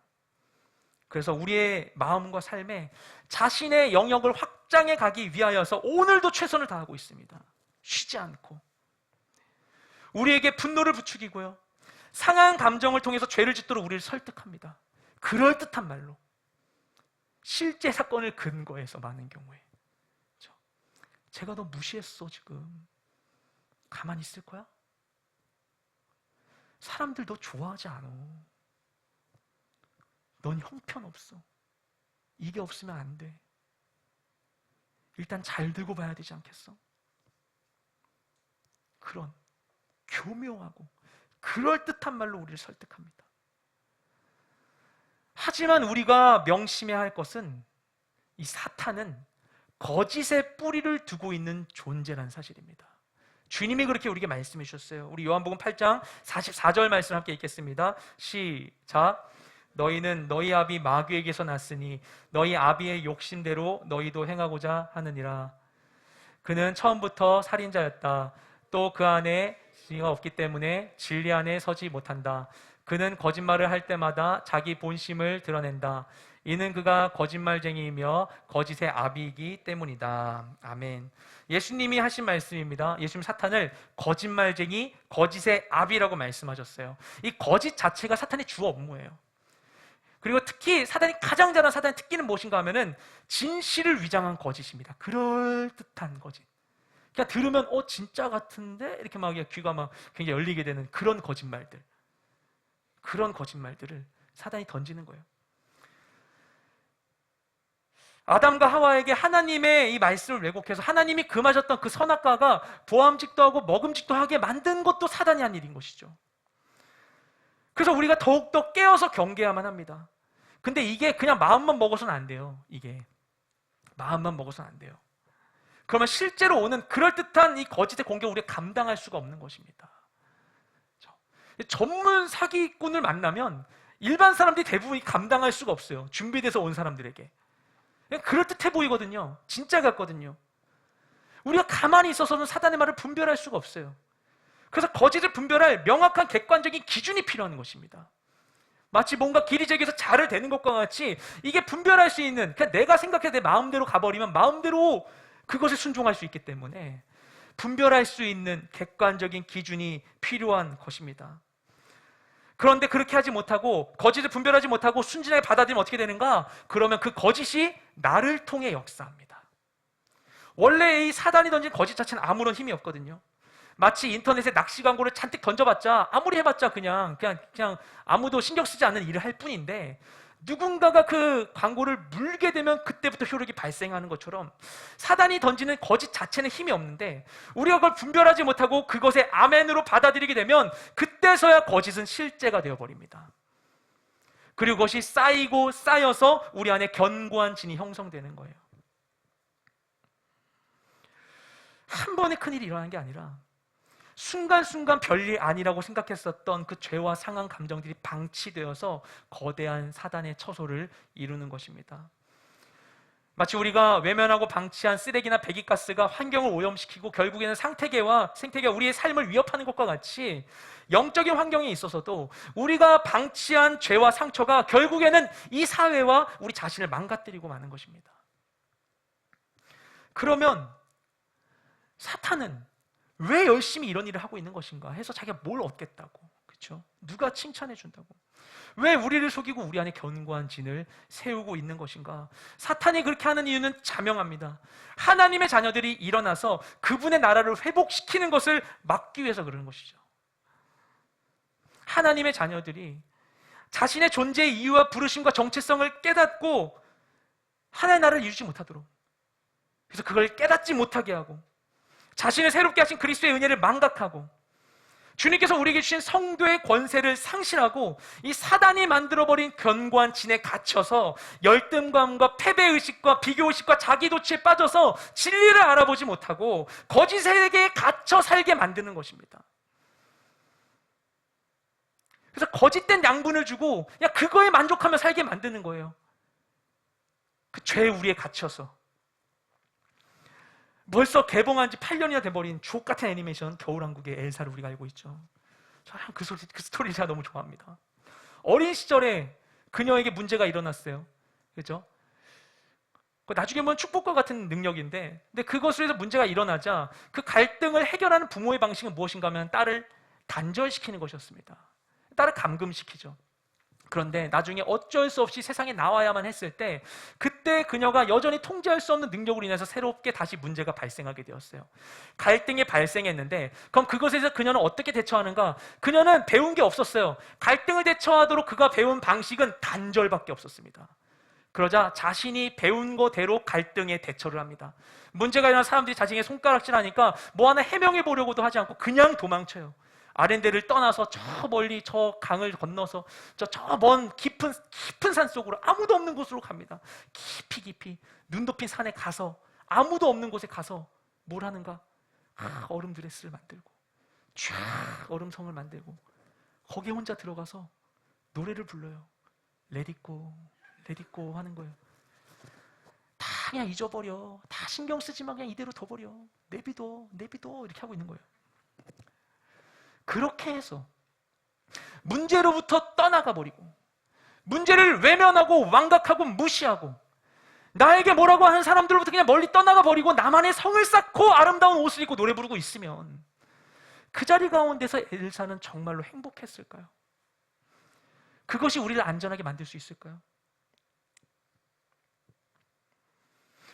그래서 우리의 마음과 삶에 자신의 영역을 확장해 가기 위하여서 오늘도 최선을 다하고 있습니다. 쉬지 않고. 우리에게 분노를 부추기고요, 상한 감정을 통해서 죄를 짓도록 우리를 설득합니다. 그럴듯한 말로, 실제 사건을 근거해서 많은 경우에. 제가 너 무시했어, 지금. 가만히 있을 거야? 사람들 너 좋아하지 않아. 넌 형편없어. 이게 없으면 안 돼. 일단 잘 들고 봐야 되지 않겠어? 그런 교묘하고 그럴듯한 말로 우리를 설득합니다. 하지만 우리가 명심해야 할 것은, 이 사탄은 거짓의 뿌리를 두고 있는 존재라는 사실입니다. 주님이 그렇게 우리에게 말씀해 주셨어요. 우리 요한복음 8장 44절 말씀 함께 읽겠습니다. 시작. 너희는 너희 아비 마귀에게서 났으니 너희 아비의 욕심대로 너희도 행하고자 하느니라. 그는 처음부터 살인자였다. 또 그 안에 진리가 없기 때문에 진리 안에 서지 못한다. 그는 거짓말을 할 때마다 자기 본심을 드러낸다. 이는 그가 거짓말쟁이이며 거짓의 아비이기 때문이다. 아멘. 예수님이 하신 말씀입니다. 예수님 사탄을 거짓말쟁이, 거짓의 아비라고 말씀하셨어요. 이 거짓 자체가 사탄의 주 업무예요. 그리고 특히 사탄이 가장 잘하는 사탄의 특기는 무엇인가 하면은 진실을 위장한 거짓입니다. 그럴듯한 거짓. 그냥 들으면 진짜 같은데 이렇게 막 귀가 막 굉장히 열리게 되는 그런 거짓말들. 그런 거짓말들을 사탄이 던지는 거예요. 아담과 하와에게 하나님의 이 말씀을 왜곡해서 하나님이 금하셨던 그 선악과가 보암직도 하고 먹음직도 하게 만든 것도 사단이 한 일인 것이죠. 그래서 우리가 더욱더 깨어서 경계해야만 합니다. 근데 이게 그냥 마음만 먹어서는 안 돼요. 이게 마음만 먹어서는 안 돼요. 그러면 실제로 오는 그럴듯한 이 거짓의 공격을 우리가 감당할 수가 없는 것입니다. 전문 사기꾼을 만나면 일반 사람들이 대부분 감당할 수가 없어요. 준비돼서 온 사람들에게. 그럴듯해 보이거든요. 진짜 같거든요. 우리가 가만히 있어서는 사단의 말을 분별할 수가 없어요. 그래서 거짓을 분별할 명확한 객관적인 기준이 필요한 것입니다. 마치 뭔가 길이 저기서 잘을 대는 것과 같이 이게 분별할 수 있는, 그냥 내가 생각해서 내 마음대로 가버리면 마음대로 그것에 순종할 수 있기 때문에 분별할 수 있는 객관적인 기준이 필요한 것입니다. 그런데 그렇게 하지 못하고, 거짓을 분별하지 못하고 순진하게 받아들이면 어떻게 되는가? 그러면 그 거짓이 나를 통해 역사합니다. 원래 이 사단이 던진 거짓 자체는 아무런 힘이 없거든요. 마치 인터넷에 낚시 광고를 잔뜩 던져봤자, 아무리 해봤자 그냥 아무도 신경 쓰지 않는 일을 할 뿐인데, 누군가가 그 광고를 물게 되면 그때부터 효력이 발생하는 것처럼 사단이 던지는 거짓 자체는 힘이 없는데, 우리가 그걸 분별하지 못하고 그것에 아멘으로 받아들이게 되면 그때서야 거짓은 실제가 되어버립니다. 그리고 그것이 쌓이고 쌓여서 우리 안에 견고한 진이 형성되는 거예요. 한 번에 큰일이 일어나는 게 아니라 순간순간 별일 아니라고 생각했었던 그 죄와 상한 감정들이 방치되어서 거대한 사단의 처소를 이루는 것입니다. 마치 우리가 외면하고 방치한 쓰레기나 배기가스가 환경을 오염시키고 결국에는 생태계가 우리의 삶을 위협하는 것과 같이, 영적인 환경에 있어서도 우리가 방치한 죄와 상처가 결국에는 이 사회와 우리 자신을 망가뜨리고 마는 것입니다. 그러면 사탄은 왜 열심히 이런 일을 하고 있는 것인가 해서 자기가 뭘 얻겠다고, 그렇죠? 누가 칭찬해 준다고, 왜 우리를 속이고 우리 안에 견고한 진을 세우고 있는 것인가? 사탄이 그렇게 하는 이유는 자명합니다. 하나님의 자녀들이 일어나서 그분의 나라를 회복시키는 것을 막기 위해서 그러는 것이죠. 하나님의 자녀들이 자신의 존재의 이유와 부르심과 정체성을 깨닫고 하나님의 나라를 이루지 못하도록, 그래서 그걸 깨닫지 못하게 하고 자신을 새롭게 하신 그리스도의 은혜를 망각하고 주님께서 우리에게 주신 성도의 권세를 상실하고 이 사단이 만들어버린 견고한 진에 갇혀서 열등감과 패배의식과 비교의식과 자기도취에 빠져서 진리를 알아보지 못하고 거짓 세계에 갇혀 살게 만드는 것입니다. 그래서 거짓된 양분을 주고 그냥 그거에 만족하며 살게 만드는 거예요. 그 죄의 우리에 갇혀서. 벌써 개봉한 지 8년이나 돼버린 주옥같은 애니메이션 겨울왕국의 엘사를 우리가 알고 있죠. 저는 그 스토리를 제가 너무 좋아합니다. 어린 시절에 그녀에게 문제가 일어났어요. 그렇죠? 나중에 보면 축복과 같은 능력인데, 근데 그것으로 해서 문제가 일어나자 그 갈등을 해결하는 부모의 방식은 무엇인가 하면 딸을 단절시키는 것이었습니다. 딸을 감금시키죠. 그런데 나중에 어쩔 수 없이 세상에 나와야만 했을 때 그때 그녀가 여전히 통제할 수 없는 능력으로 인해서 새롭게 다시 문제가 발생하게 되었어요. 갈등이 발생했는데 그럼 그것에서 그녀는 어떻게 대처하는가? 그녀는 배운 게 없었어요. 갈등을 대처하도록 그가 배운 방식은 단절밖에 없었습니다. 그러자 자신이 배운 거대로 갈등에 대처를 합니다. 문제가 일어난 사람들이 자신의 손가락질하니까 뭐 하나 해명해 보려고도 하지 않고 그냥 도망쳐요. 아렌데를 떠나서 저 멀리 저 강을 건너서 저 먼 깊은 산 속으로 아무도 없는 곳으로 갑니다. 깊이 눈 덮인 산에 가서 아무도 없는 곳에 가서 뭘 하는가? 얼음 드레스를 만들고 쫙 얼음성을 만들고 거기에 혼자 들어가서 노래를 불러요. Let it go, let it go 하는 거예요. 다 그냥 잊어버려. 다 신경 쓰지 마. 그냥 이대로 둬버려. 내비둬 이렇게 하고 있는 거예요. 그렇게 해서 문제로부터 떠나가 버리고 문제를 외면하고 완각하고 무시하고 나에게 뭐라고 하는 사람들로부터 그냥 멀리 떠나가 버리고 나만의 성을 쌓고 아름다운 옷을 입고 노래 부르고 있으면 그 자리 가운데서 엘사는 정말로 행복했을까요? 그것이 우리를 안전하게 만들 수 있을까요?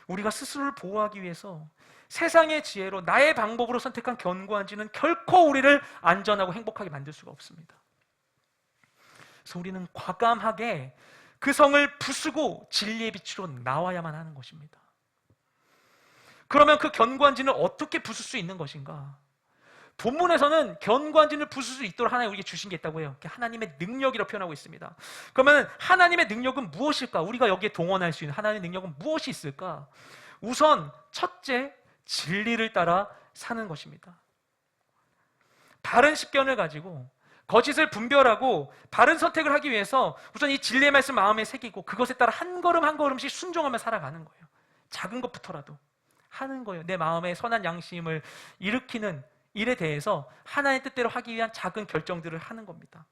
우리가 스스로를 보호하기 위해서 세상의 지혜로 나의 방법으로 선택한 견고한 지는 결코 우리를 안전하고 행복하게 만들 수가 없습니다. 그래서 우리는 과감하게 그 성을 부수고 진리의 빛으로 나와야만 하는 것입니다. 그러면 그 견고한 진을 어떻게 부술 수 있는 것인가? 본문에서는 견고한 진을 부술 수 있도록 하나님 우리에게 주신 게 있다고 해요. 하나님의 능력이라고 표현하고 있습니다. 그러면 하나님의 능력은 무엇일까? 우리가 여기에 동원할 수 있는 하나님의 능력은 무엇이 있을까? 우선 첫째, 진리를 따라 사는 것입니다. 바른 식견을 가지고 거짓을 분별하고 바른 선택을 하기 위해서 우선 이 진리의 말씀 마음에 새기고 그것에 따라 한 걸음 한 걸음씩 순종하며 살아가는 거예요. 작은 것부터라도 하는 거예요. 내 마음에 선한 양심을 일으키는 일에 대해서 하나의 뜻대로 하기 위한 작은 결정들을 하는 겁니다.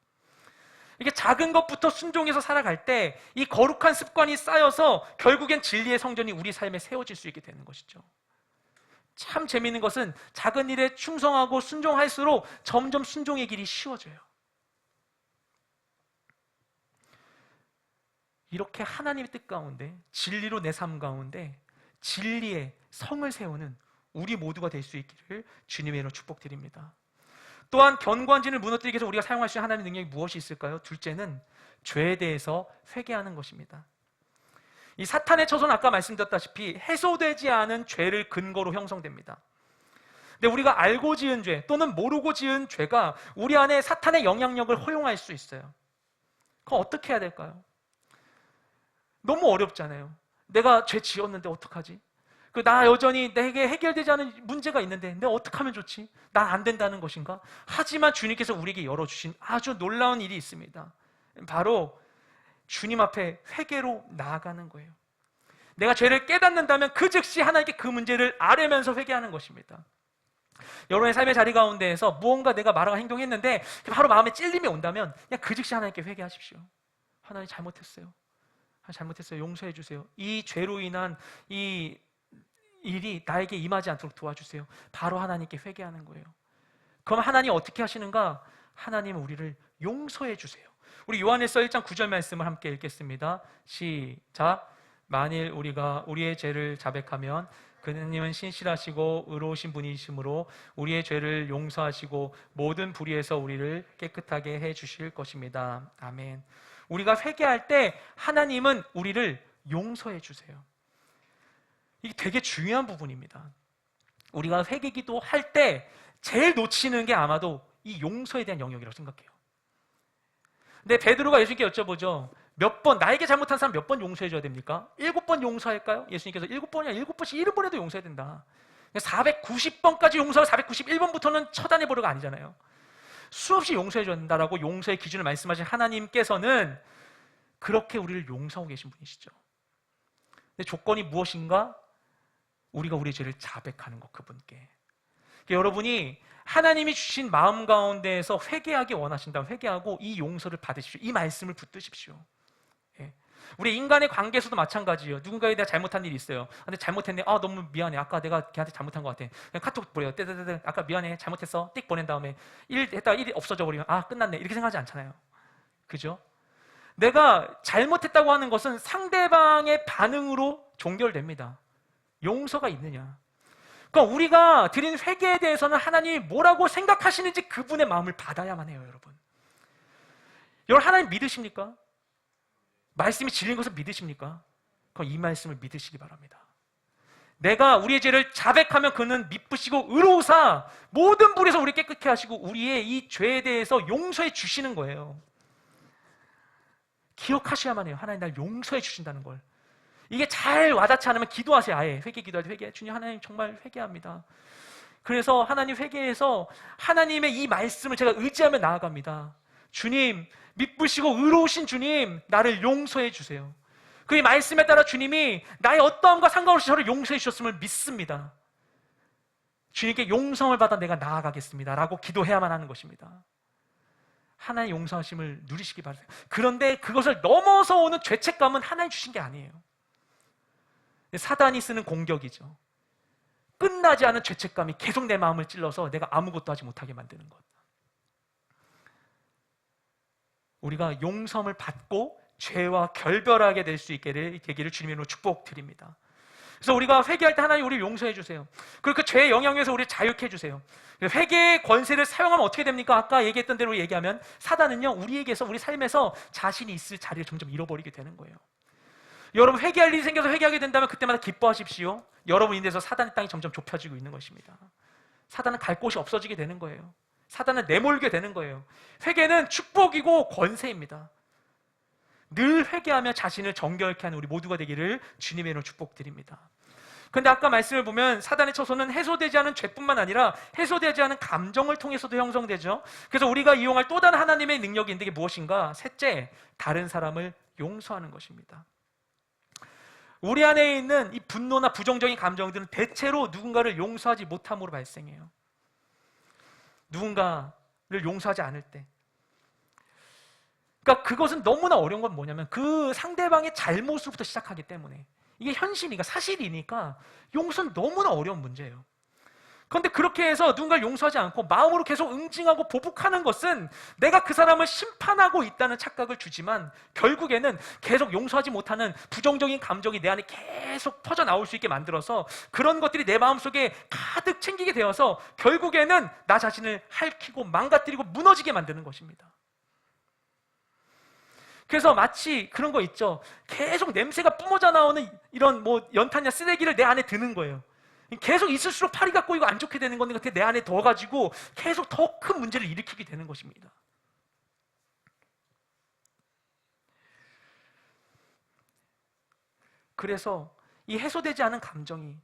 이게 작은 것부터 순종해서 살아갈 때 이 거룩한 습관이 쌓여서 결국엔 진리의 성전이 우리 삶에 세워질 수 있게 되는 것이죠. 참 재미있는 것은 작은 일에 충성하고 순종할수록 점점 순종의 길이 쉬워져요. 이렇게 하나님의 뜻 가운데 진리로 내 삶 가운데 진리의 성을 세우는 우리 모두가 될 수 있기를 주님의 이름으로 축복드립니다. 또한 견고한 진을 무너뜨리기 위해서 우리가 사용할 수 있는 하나님의 능력이 무엇이 있을까요? 둘째는 죄에 대해서 회개하는 것입니다. 이 사탄의 처소는 아까 말씀드렸다시피 해소되지 않은 죄를 근거로 형성됩니다. 근데 우리가 알고 지은 죄 또는 모르고 지은 죄가 우리 안에 사탄의 영향력을 허용할 수 있어요. 그럼 어떻게 해야 될까요? 너무 어렵잖아요. 내가 죄 지었는데 어떡하지? 나 여전히 내게 해결되지 않은 문제가 있는데 내가 어떻게 하면 좋지? 난 안 된다는 것인가? 하지만 주님께서 우리에게 열어주신 아주 놀라운 일이 있습니다. 바로 주님 앞에 회개로 나아가는 거예요. 내가 죄를 깨닫는다면 그 즉시 하나님께 그 문제를 아뢰면서 회개하는 것입니다. 여러분의 삶의 자리 가운데에서 무언가 내가 말하고 행동했는데 바로 마음에 찔림이 온다면 그냥 그 즉시 하나님께 회개하십시오. 하나님 잘못했어요. 용서해 주세요. 이 죄로 인한 이 일이 나에게 임하지 않도록 도와주세요. 바로 하나님께 회개하는 거예요. 그럼 하나님 어떻게 하시는가? 하나님은 우리를 용서해 주세요. 우리 요한일서 1장 9절 말씀을 함께 읽겠습니다. 시작. 만일 우리가 우리의 죄를 자백하면 그님은 신실하시고 의로우신 분이시므로 우리의 죄를 용서하시고 모든 불의에서 우리를 깨끗하게 해 주실 것입니다. 아멘. 우리가 회개할 때 하나님은 우리를 용서해 주세요. 이게 되게 중요한 부분입니다. 우리가 회개기도 할 때 제일 놓치는 게 아마도 이 용서에 대한 영역이라고 생각해요. 근데 베드로가 예수님께 여쭤보죠. 몇 번, 나에게 잘못한 사람 몇 번 용서해 줘야 됩니까? 7번 용서할까요? 예수님께서 7번이야 7번씩 70번에도 용서해야 된다. 490번까지 용서하고 491번부터는 처단해 보려가 아니잖아야 수없이 용서해 줘야 된다라고 용서의 기준을 말씀하신 하나님께서는 그렇게 우리를 용서하고 계신 분이시죠. 근데 조건이 무엇인가? 우리가 우리의 죄를 자백하는 것, 그분께. 그러니까 여러분이 하나님이 주신 마음 가운데에서 회개하기 원하신다면 회개하고 이 용서를 받으십시오. 이 말씀을 붙드십시오. 예. 우리 인간의 관계에서도 마찬가지예요. 누군가에 대해 잘못한 일이 있어요. 근데 잘못했네. 아, 너무 미안해. 아까 내가 걔한테 잘못한 것 같아. 그냥 카톡 보내요. 떼떼떼. 아까 미안해. 잘못했어. 띡 보낸 다음에 일 했다가 일이 없어져 버리면 아, 끝났네. 이렇게 생각하지 않잖아요. 그죠? 내가 잘못했다고 하는 것은 상대방의 반응으로 종결됩니다. 용서가 있느냐. 그러니까 우리가 드린 회개에 대해서는 하나님이 뭐라고 생각하시는지 그분의 마음을 받아야만 해요, 여러분. 여러분, 하나님 믿으십니까? 말씀이 진리인 것을 믿으십니까? 그럼 이 말씀을 믿으시기 바랍니다. 내가 우리의 죄를 자백하면 그는 미쁘시고 의로우사 모든 불에서 우리 깨끗게 하시고 우리의 이 죄에 대해서 용서해 주시는 거예요. 기억하셔야만 해요. 하나님 날 용서해 주신다는 걸. 이게 잘 와닿지 않으면 기도하세요. 아예 회개 기도할 때 회개. 주님, 하나님 정말 회개합니다. 그래서 하나님 회개해서 하나님의 이 말씀을 제가 의지하며 나아갑니다. 주님, 미쁘시고 의로우신 주님, 나를 용서해 주세요. 그 말씀에 따라 주님이 나의 어떠함과 상관없이 저를 용서해 주셨음을 믿습니다. 주님께 용서를 받아 내가 나아가겠습니다 라고 기도해야만 하는 것입니다. 하나의 용서하심을 누리시기 바랍니다. 그런데 그것을 넘어서 오는 죄책감은 하나님 주신 게 아니에요. 사단이 쓰는 공격이죠. 끝나지 않은 죄책감이 계속 내 마음을 찔러서 내가 아무것도 하지 못하게 만드는 것. 우리가 용서를 받고 죄와 결별하게 될 수 있게 되기를 주님으로 축복드립니다. 그래서 우리가 회개할 때 하나님 우리를 용서해 주세요. 그리고 그 죄의 영향에서 우리를 자유케 해주세요. 회개의 권세를 사용하면 어떻게 됩니까? 아까 얘기했던 대로 얘기하면 사단은요, 우리에게서, 우리 삶에서 자신이 있을 자리를 점점 잃어버리게 되는 거예요. 여러분, 회개할 일이 생겨서 회개하게 된다면 그때마다 기뻐하십시오. 여러분 인해서 사단의 땅이 점점 좁혀지고 있는 것입니다. 사단은 갈 곳이 없어지게 되는 거예요. 사단은 내몰게 되는 거예요. 회개는 축복이고 권세입니다. 늘 회개하며 자신을 정결케 하는 우리 모두가 되기를 주님의 이름으로 축복드립니다. 그런데 아까 말씀을 보면 사단의 처소는 해소되지 않은 죄뿐만 아니라 해소되지 않은 감정을 통해서도 형성되죠. 그래서 우리가 이용할 또 다른 하나님의 능력인데 이게 무엇인가? 셋째, 다른 사람을 용서하는 것입니다. 우리 안에 있는 이 분노나 부정적인 감정들은 대체로 누군가를 용서하지 못함으로 발생해요. 누군가를 용서하지 않을 때. 그러니까 그것은 너무나 어려운 건 뭐냐면 그 상대방의 잘못으로부터 시작하기 때문에 이게 현실이니까 사실이니까 용서는 너무나 어려운 문제예요. 그런데 그렇게 해서 누군가를 용서하지 않고 마음으로 계속 응징하고 보복하는 것은 내가 그 사람을 심판하고 있다는 착각을 주지만 결국에는 계속 용서하지 못하는 부정적인 감정이 내 안에 계속 퍼져나올 수 있게 만들어서 그런 것들이 내 마음속에 가득 챙기게 되어서 결국에는 나 자신을 핥히고 망가뜨리고 무너지게 만드는 것입니다. 그래서 마치 그런 거 있죠. 계속 냄새가 뿜어져 나오는 이런 뭐 연탄이나 쓰레기를 내 안에 드는 거예요. 계속 있을수록 파리가 꼬이고 안 좋게 되는 건데 내 안에 넣어가지고 계속 더 큰 문제를 일으키게 되는 것입니다. 그래서 이 해소되지 않은 감정이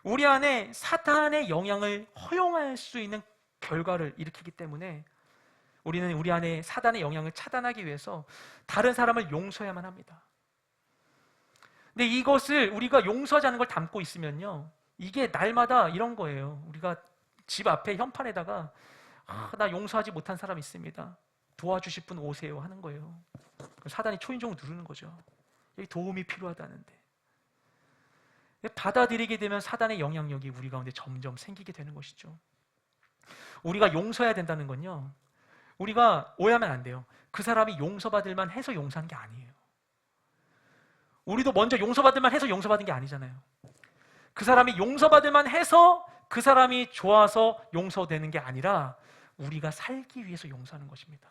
우리 안에 사탄의 영향을 허용할 수 있는 결과를 일으키기 때문에 우리는 우리 안에 사단의 영향을 차단하기 위해서 다른 사람을 용서해야만 합니다. 근데 이것을 우리가 용서하지 않는 걸 담고 있으면요, 이게 날마다 이런 거예요. 우리가 집 앞에 현판에다가 나 용서하지 못한 사람 있습니다. 도와주실 분 오세요 하는 거예요. 사단이 초인종을 누르는 거죠. 여기 도움이 필요하다는데. 받아들이게 되면 사단의 영향력이 우리 가운데 점점 생기게 되는 것이죠. 우리가 용서해야 된다는 건요, 우리가 오해하면 안 돼요. 그 사람이 용서받을 만 해서 용서하는 게 아니에요. 우리도 먼저 용서받을 만 해서 용서받은 게 아니잖아요. 그 사람이 용서받을 만 해서 그 사람이 좋아서 용서되는 게 아니라 우리가 살기 위해서 용서하는 것입니다.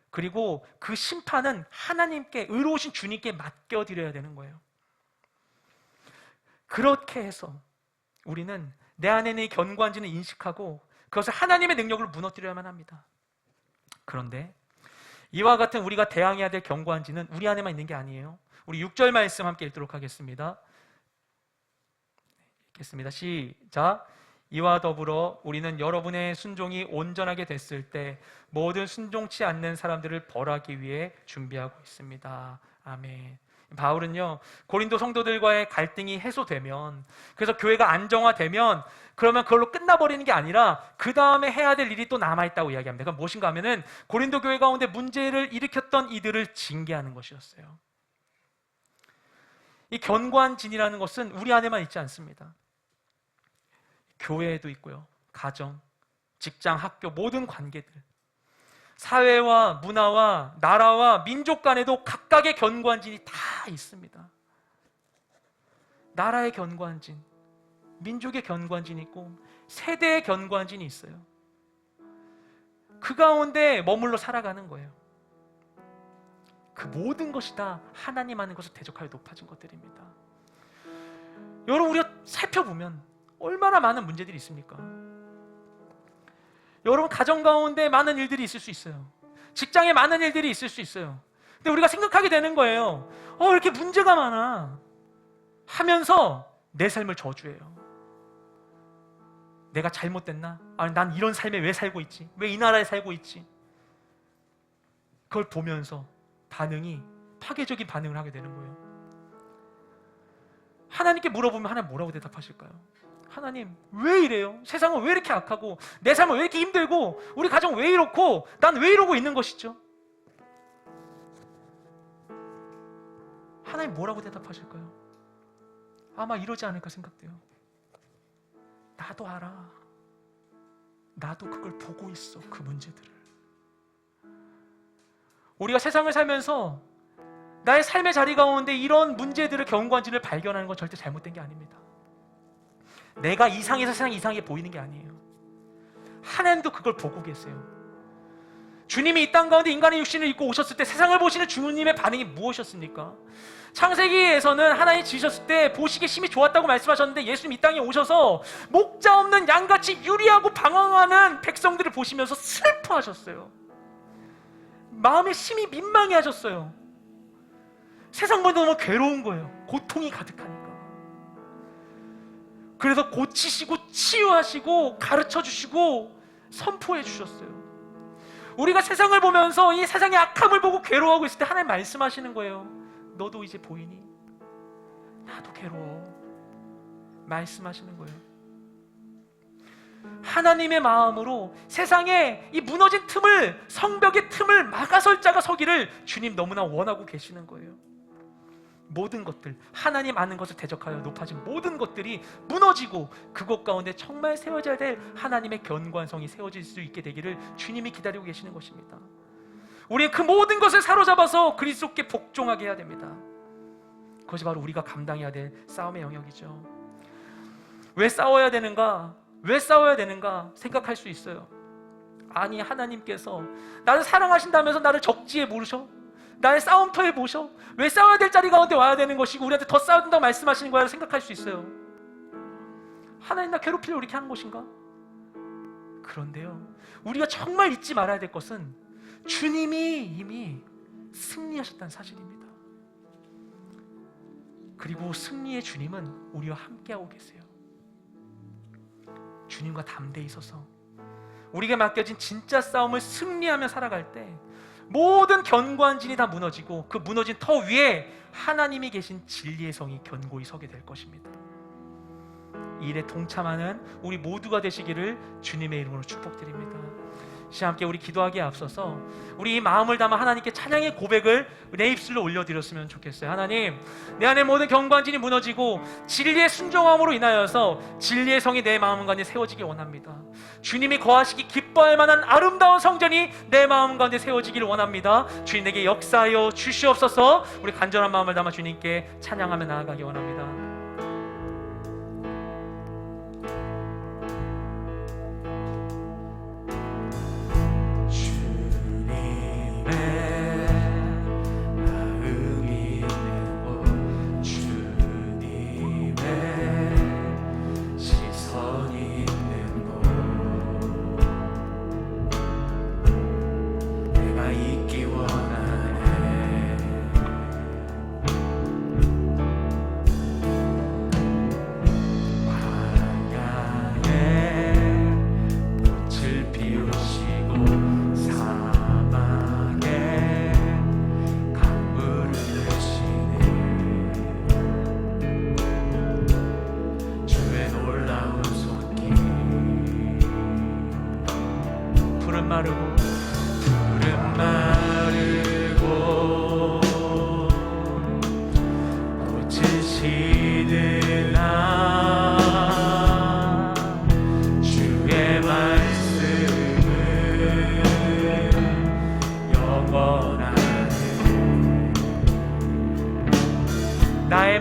그리고 그 심판은 하나님께, 의로우신 주님께 맡겨드려야 되는 거예요. 그렇게 해서 우리는 내 안에 있는 이 견고한지는 인식하고 그것을 하나님의 능력으로 무너뜨려야만 합니다. 그런데 이와 같은 우리가 대항해야 될 견고한지는 우리 안에만 있는 게 아니에요. 우리 6절 말씀 함께 읽도록 하겠습니다. 읽겠습니다. 시작. 이와 더불어 우리는 여러분의 순종이 온전하게 됐을 때 모든 순종치 않는 사람들을 벌하기 위해 준비하고 있습니다. 아멘. 바울은요, 고린도 성도들과의 갈등이 해소되면, 그래서 교회가 안정화되면 그러면 그걸로 끝나버리는 게 아니라 그 다음에 해야 될 일이 또 남아있다고 이야기합니다. 그건 무엇인가 하면은 고린도 교회 가운데 문제를 일으켰던 이들을 징계하는 것이었어요. 이 견고한 진이라는 것은 우리 안에만 있지 않습니다. 교회에도 있고요, 가정, 직장, 학교, 모든 관계들, 사회와 문화와 나라와 민족 간에도 각각의 견고한 진이 다 있습니다. 나라의 견고한 진, 민족의 견고한 진이 있고 세대의 견고한 진이 있어요. 그 가운데 머물러 살아가는 거예요. 그 모든 것이 다 하나님 아는 것을 대적하여 높아진 것들입니다. 여러분, 우리가 살펴보면 얼마나 많은 문제들이 있습니까? 여러분, 가정 가운데 많은 일들이 있을 수 있어요. 직장에 많은 일들이 있을 수 있어요. 근데 우리가 생각하게 되는 거예요. 이렇게 문제가 많아 하면서 내 삶을 저주해요. 내가 잘못됐나? 아니, 난 이런 삶에 왜 살고 있지? 왜 이 나라에 살고 있지? 그걸 보면서 반응이 파괴적인 반응을 하게 되는 거예요. 하나님께 물어보면 하나님 뭐라고 대답하실까요? 하나님, 왜 이래요? 세상은 왜 이렇게 악하고 내 삶은 왜 이렇게 힘들고 우리 가정 왜 이렇고 난 왜 이러고 있는 것이죠? 하나님 뭐라고 대답하실까요? 아마 이러지 않을까 생각돼요. 나도 알아. 나도 그걸 보고 있어, 그 문제들을. 우리가 세상을 살면서 나의 삶의 자리 가운데 이런 문제들을, 견고한 진을 발견하는 건 절대 잘못된 게 아닙니다. 내가 이상해서 세상이 이상하게 보이는 게 아니에요. 하나님도 그걸 보고 계세요. 주님이 이 땅 가운데 인간의 육신을 입고 오셨을 때 세상을 보시는 주님의 반응이 무엇이었습니까? 창세기에서는 하나님이 지으셨을 때 보시기에 심히 좋았다고 말씀하셨는데, 예수님 이 땅에 오셔서 목자 없는 양같이 유리하고 방황하는 백성들을 보시면서 슬퍼하셨어요. 마음에 심히 민망해하셨어요. 세상보다 너무 괴로운 거예요. 고통이 가득하니까. 그래서 고치시고 치유하시고 가르쳐주시고 선포해 주셨어요. 우리가 세상을 보면서 이 세상의 악함을 보고 괴로워하고 있을 때 하나님 말씀하시는 거예요. 너도 이제 보이니? 나도 괴로워. 말씀하시는 거예요. 하나님의 마음으로 세상에 이 무너진 틈을, 성벽의 틈을 막아설 자가 서기를 주님 너무나 원하고 계시는 거예요. 모든 것들, 하나님 아는 것을 대적하여 높아진 모든 것들이 무너지고 그곳 가운데 정말 세워져야 될 하나님의 견고한 성이 세워질 수 있게 되기를 주님이 기다리고 계시는 것입니다. 우리는 그 모든 것을 사로잡아서 그리스도께 복종하게 해야 됩니다. 그것이 바로 우리가 감당해야 될 싸움의 영역이죠. 왜 싸워야 되는가? 왜 싸워야 되는가 생각할 수 있어요. 아니, 하나님께서 나를 사랑하신다면서 나를 적지에 모르셔? 나의 싸움터에 모셔? 왜 싸워야 될 자리 가운데 와야 되는 것이고 우리한테 더 싸워야 된다고 말씀하시는 거야? 생각할 수 있어요. 하나님 나 괴롭히려고 이렇게 하는 것인가? 그런데요, 우리가 정말 잊지 말아야 될 것은 주님이 이미 승리하셨다는 사실입니다. 그리고 승리의 주님은 우리와 함께하고 계세요. 주님과 담대히 서서 우리에게 맡겨진 진짜 싸움을 승리하며 살아갈 때 모든 견고한 진이 다 무너지고 그 무너진 터 위에 하나님이 계신 진리의 성이 견고히 서게 될 것입니다. 이 일에 동참하는 우리 모두가 되시기를 주님의 이름으로 축복드립니다. 시간 함께 우리 기도하기에 앞서서 우리 이 마음을 담아 하나님께 찬양의 고백을 내 입술로 올려드렸으면 좋겠어요. 하나님, 내 안에 모든 견고한진이 무너지고 진리의 순종함으로 인하여서 진리의 성이 내 마음 가운데 세워지기 원합니다. 주님이 거하시기 기뻐할 만한 아름다운 성전이 내 마음 가운데 세워지기를 원합니다. 주님, 내게 역사하여 주시옵소서. 우리 간절한 마음을 담아 주님께 찬양하며 나아가기 원합니다. 주님의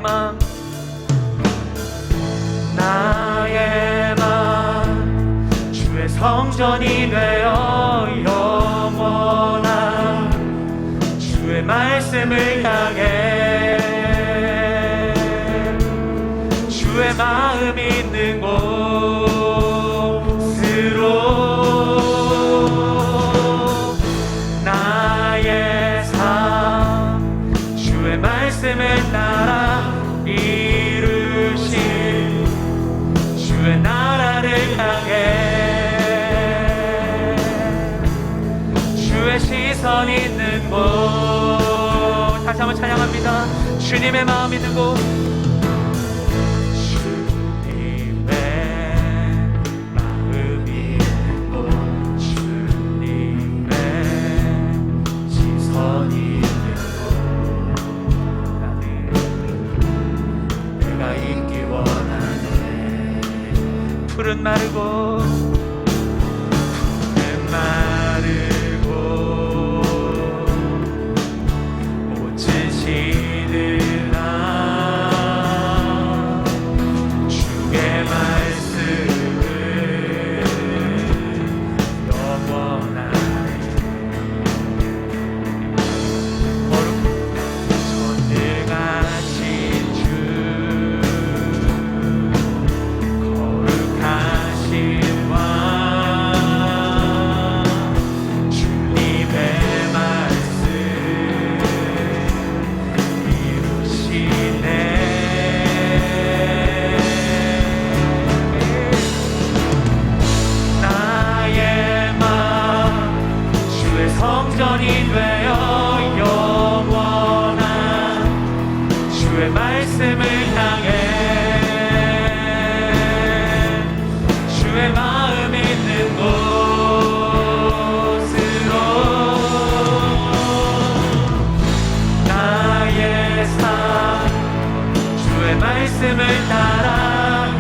마음 주의 성전이 되어 영원한 주의 말씀을 향해 주의 마음 있는 곳으로 나의 삶 주의 말씀을 따라 이루신 주의 나라를 향해 주의 시선 있는 곳 다시 한번 찬양합니다. 주님의 마음 있는 곳 푸른 마르고 꽃을 지느라 주의 말씀을 영원하네 전능하신 주 성전이 되어 영원한 주의 말씀을 향해 주의 마음 있는 곳으로 나의 삶 주의 말씀을 따라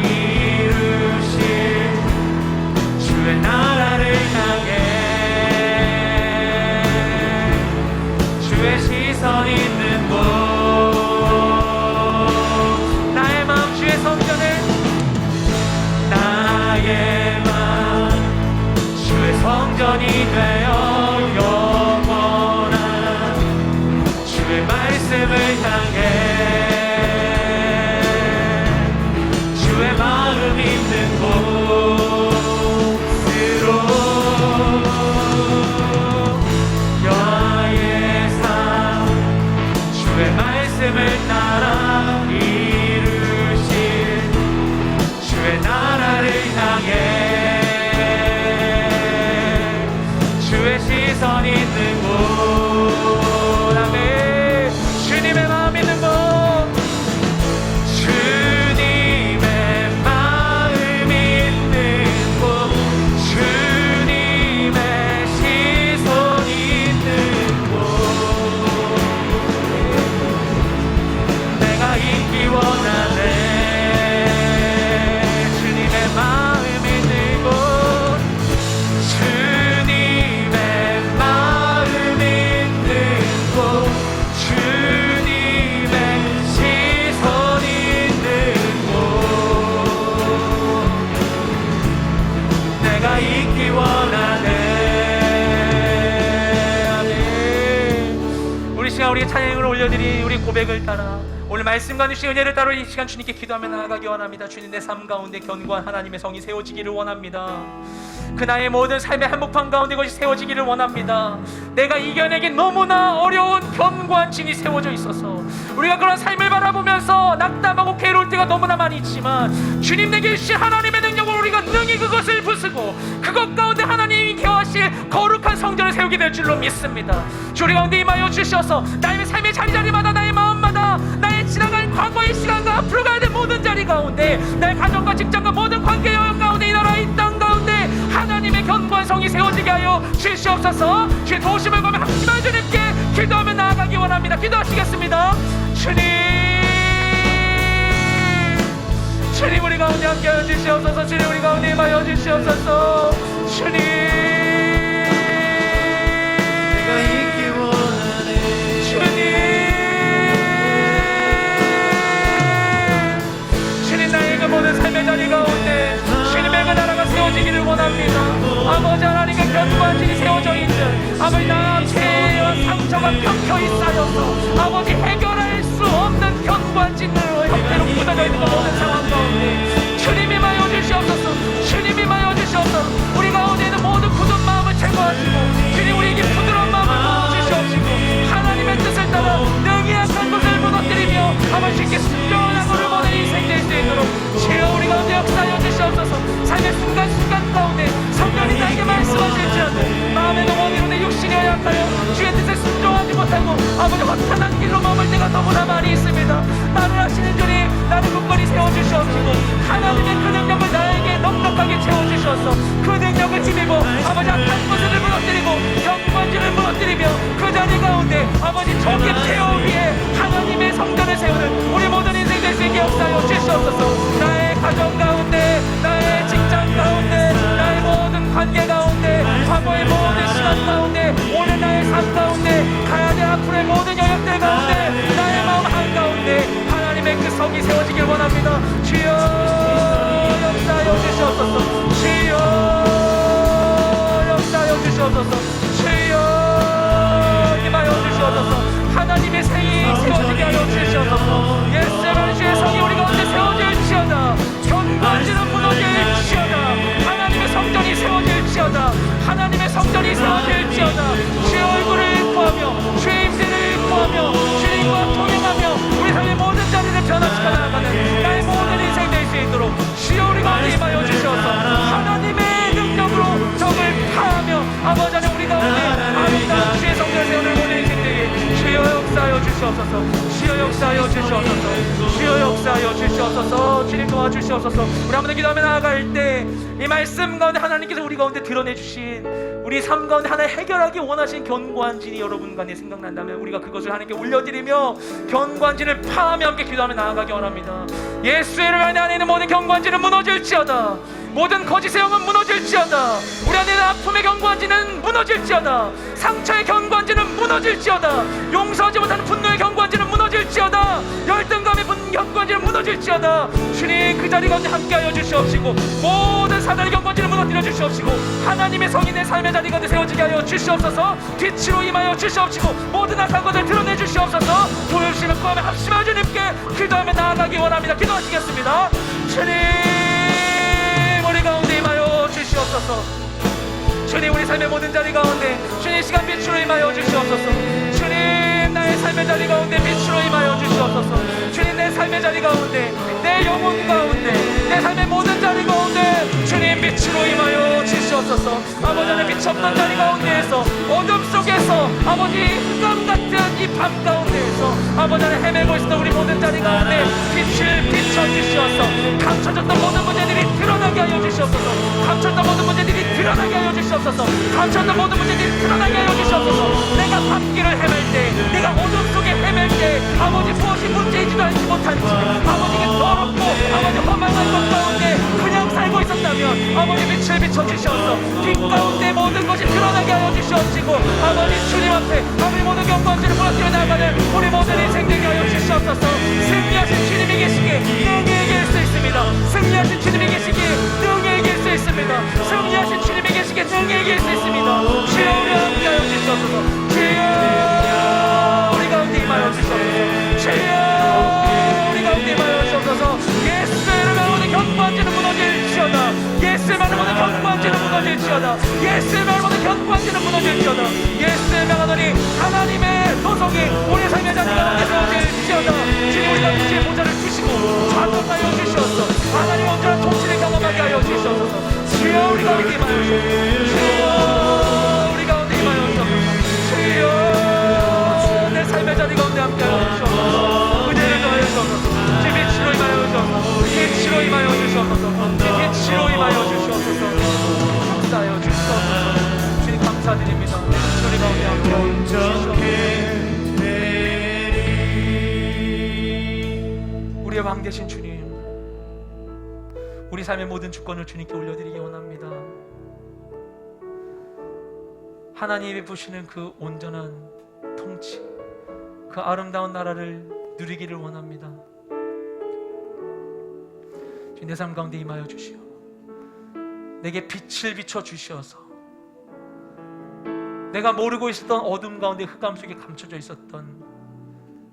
이루신 주의 나라를 향해 주의 시선 있는 곳 나의 마음 주의 성전을 나의 마음 주의 성전이 되어 영원한 주의 말씀을 향해 주의 마음 있는 곳으로 주의 말씀을 따라 이루신 주의 나라를 향해 주의 시선 있는 곳 아멘 주님의 마음 있는 곳 주님의 마음 있는 곳 주님의 시선 있는 곳 있기 원하네 주님의 마음 있는 곳 주님의 마음 있는 곳 주님의 시선 있는 곳 내가 있기 원하네 아멘. 우리 시간 우리의 찬양을 올려드리 우리 고백을 따라 오늘 말씀과 주신 은혜를 따라 이 시간 주님께 기도하며 나아가기 원합니다. 주님 내 삶 가운데 견고한 하나님의 성이 세워지기를 원합니다. 그 나의 모든 삶의 한복판 가운데 것이 세워지기를 원합니다. 내가 이겨내기 너무나 어려운 견고한 진이 세워져 있어서 우리가 그런 삶을 바라보면서 낙담하고 괴로울 때가 너무나 많이 있지만 주님 내게 주신 하나님의 능력으로 우리가 능히 그것을 부수고 그것 가운데 하나님이 계하실 거룩한 성전을 세우게 될 줄로 믿습니다. 주 우리 가운데 임하여 주셔서 나의 삶의 자리자리마다 나의 마음마다 나의 지나간 과거의 시간과 앞으로 가야 될 모든 자리 가운데 나의 가정과 직장과 모든 관계 영역 가운데 이 나라 이 땅 가운데 하나님의 견고한 성이 세워지게 하여 주시옵소서. 주의 도우심을 구하며 합심한 주님께 기도하며 나아가기 원합니다. 기도하시겠습니다. 주님 우리 가운데 함께하여 주시옵소서. 주님 우리 가운데 임하여 주시옵소서. 주님 내가 있기 원하네 주님 원합니다. 아버지 하나님의 견고한진이 세워져 있는 아버지 나 앞에 상처가 펴켜이 쌓여서 아버지 해결할 수 없는 견고한진으로 형태로 묻어져 있는 그 모든 상황 가운데 주님이 마여 주시옵소서. 주님이 마여 주시옵소서. 우리 가운데 있는 모든 굳은 마음을 제거하시고 주님 우리에게 부드러운 마음을 주시옵시고 하나님의 뜻을 따라 능히 악한 것을 무너뜨리며 아버지 쉽게 순종하는 것을 모든 인생 될 수 있도록 주여 우리 가운데 역사하여 주시옵소서. 삶의 순간순간 가운데 성령이 나에게 말씀하실지라도 마음의 동원이로 내 육신이 허약하여 주의 뜻에 순종하지 못하고 아버지 허탄한 길로 머물 때가 너무나 많이 있습니다. 나를 아시는 주님 나를 굳건히 세워주시옵시고 하나님의 그 능력을 나에게 넉넉하게 채워주셔서 그 능력을 힘입어 아버지 악한 것을 무너뜨리고 견고한지를 무너뜨리며 그 자리 가운데 아버지 저기 태워 위에 하나님의 성전을 세우는 우리 모든 인생 될 수 있게 역사하여 주시옵소서. 나의 가정 가운데 나의 직장 가운데 나의 모든 관계 가운데 과거의 모든 시간 가운데 오늘 나의 삶 가운데 가야 될 앞으로의 모든 영역들 가운데 나의 마음 한가운데 하나님의 그 성이 세워지길 원합니다. 주여 역사하여 주시옵소서. 주여 역사하여 주시옵소서. 주여 임하여 주시옵소서. 하나님의 생이 세워지게 하여 주시옵소서. 예수의 주의 성이 우리 가운데 세워질지어다. 견고한지는 무너질지어다. 하나님의 성전이 세워질지어다. 하나님의 성전이 세워질지어다. 주의 얼굴을 구하며 주의 임재를 구하며 주님과 동행하며 우리 삶의 모든 자리를 변화시켜 나가는 나의 모든 인생 될 수 있도록 주여 우리 가운데 임하여 주셔서 하나님의 능력으로 적을 파하며 아버지 하나님 우리 가운데 아름다운 주의 성전을 세우는 모든 인생들이 주여 역사하여 주시옵소서. 주여 역사하여 주시옵소서. 주여 역사하여 주시옵소서. 주님 도와주시옵소서. 우리 한번 기도하며 나아갈 때 이 말씀 가운데 하나님께서 우리 가운데 드러내주신 우리 삶 가운데 하나 해결하기 원하신 견고한 진이 여러분 가운데 생각난다면 우리가 그것을 하나님께 올려드리며 견고한 진을 파하며 함께 기도하며 나아가기 원합니다. 예수의 이름 안에 있는 모든 견고한 진은 무너질지어다. 모든 거짓의 영은 무너질지어다. 우리 안에 있는 아픔의 견고한 진은 무너질지어다. 상처의 견고한 진은 무너질지어다. 용서하지 못하는 분노의 견고한 진은 무너질지어다. 열등감의 견고한 진은 무너질지어다. 주님 그 자리 가운데 함께하여 주시옵시고 모든 사단의 견고한 진을 무너뜨려 주시옵시고 하나님의 성이 내 삶의 자리 가운데 세워지게 하여 주시옵소서. 빛으로 임하여 주시옵시고 모든 악한 것을 드러내 주시옵소서. 도우시는 구하며 합심하여 주님께 기도하며 나아가기 원합니다. 기도하시겠습니다. 주님 우리 가운데 임하여 주시옵소서. 주님 우리 삶의 모든 자리 가운데 주님 시간 빛으로 임하여 주시옵소서. 주님 나의 삶의 자리 가운데 빛으로 임하여 주시옵소서. 주님 내 삶의 자리 가운데 내 영혼 가운데 내 삶의 모든 자리 가운데 주님 빛으로 임하여 주시옵소서. 아버지 하나님 빛 없는 자리 가운데에서 어둠 속에서 아버지 흑암 같은 이 밤 가운데에서 아버지 하나님 헤매고 있었던 우리 모든 자리 가운데 빛을 비춰주시옵소서. 감춰졌던 모든 문제들이 드러나게 하여 주시옵소서. 감췄던 모든 문제들이 드러나게 하여 주시옵소서. 감췄던 모든 문제들이 드러나게 하여 주시옵소서. 내가 밤길을 헤맬 때 내가 어둠 속에 헤맬 때 아버지 무엇이 문제이지도 않지 못한지 아버지께 더럽고 아버지 험한한 것 가운데 그냥 살고 있었다면 아버지 빛을 비춰주시옵소서. 빛 가운데 모든 것이 드러나게 하여 주시옵시고 아버지 주님 앞에 아버지 모든 경건지를 무너뜨려 나가는 우리 모든 인생 되게 하여 주시옵소서. 승리하신 주님이 계시기에 능히 이길 수 있습니다. 승리하신 주님이 계시기에 능히 이길 수 있습니다. 승리하신 주님이 계시기에 능히 이길 수 있습니다. 주여 우리 함께 하여 주시옵소서. 주여 우리 가운데 임하여 주시옵소서. 주여 우리 가운데 임하여 주시옵소서. 예수의 이름으로 모든 견고한지는 무너질지어다. 예수의 이름으로 모든 견고한지는 무너질지어다. 예수의 이름으로 모든 견고한지는 무너질지어다. 예수의 명하노니 하나님의 도성이 우리 삶의 자리 가운데 세워질지어다. 주님 우리 가운데 주의 보좌를 주시고 좌정하여 주시옵소서. 하나님 온전한 통치를 경험하게 하여 주시옵소서. 주여 우리 가운데 임하여 주시옵소서. 주여 우리 가운데 임하여 주시옵소서. 주여 내 삶의 자리 가운데 함께하여 주시옵소서. 은혜를 더하여 주시옵소서. 빛으로 임하여 주시옵소서. 빛으로 임하여 주시옵소서. 빛으로 임하여 주시옵소서. 역사하여 주시옵소서. 주님 감사드립니다. 주님 가운데 함께하여 주시옵소서. 우리의 왕 되신 주님, 우리 삶의 모든 주권을 주님께 올려드리기 원합니다. 하나님이 베푸시는 그 온전한 통치, 그 아름다운 나라를 누리기를 원합니다. 주님 내 삶 가운데 임하여 주시오. 내게 빛을 비춰 주시어서 내가 모르고 있었던 어둠 가운데 흑암 속에 감춰져 있었던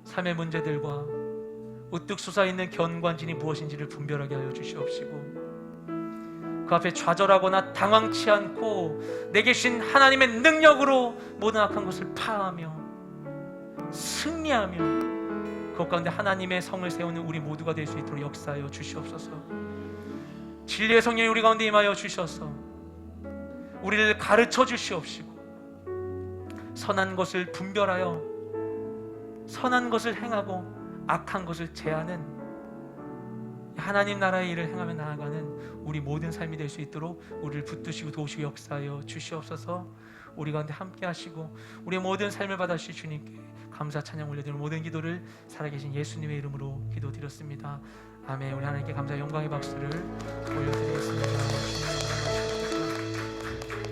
삶의 문제들과 우뚝 솟아있는 견관진이 무엇인지를 분별하게 하여 주시옵시고, 그 앞에 좌절하거나 당황치 않고 내게 주신 하나님의 능력으로 모든 악한 것을 파하며 승리하며 그 가운데 하나님의 성을 세우는 우리 모두가 될 수 있도록 역사하여 주시옵소서. 진리의 성령이 우리 가운데 임하여 주셔서 우리를 가르쳐 주시옵시고, 선한 것을 분별하여 선한 것을 행하고 악한 것을 제하는 하나님 나라의 일을 행하며 나아가는 우리 모든 삶이 될 수 있도록 우리를 붙드시고 도우시고 역사하여 주시옵소서. 우리 가운데 함께 하시고 우리의 모든 삶을 받아주실 주님께 감사 찬양 올려드리는 모든 기도를 살아계신 예수님의 이름으로 기도드렸습니다. 아멘. 우리 하나님께 감사 영광의 박수를 올려드리겠습니다.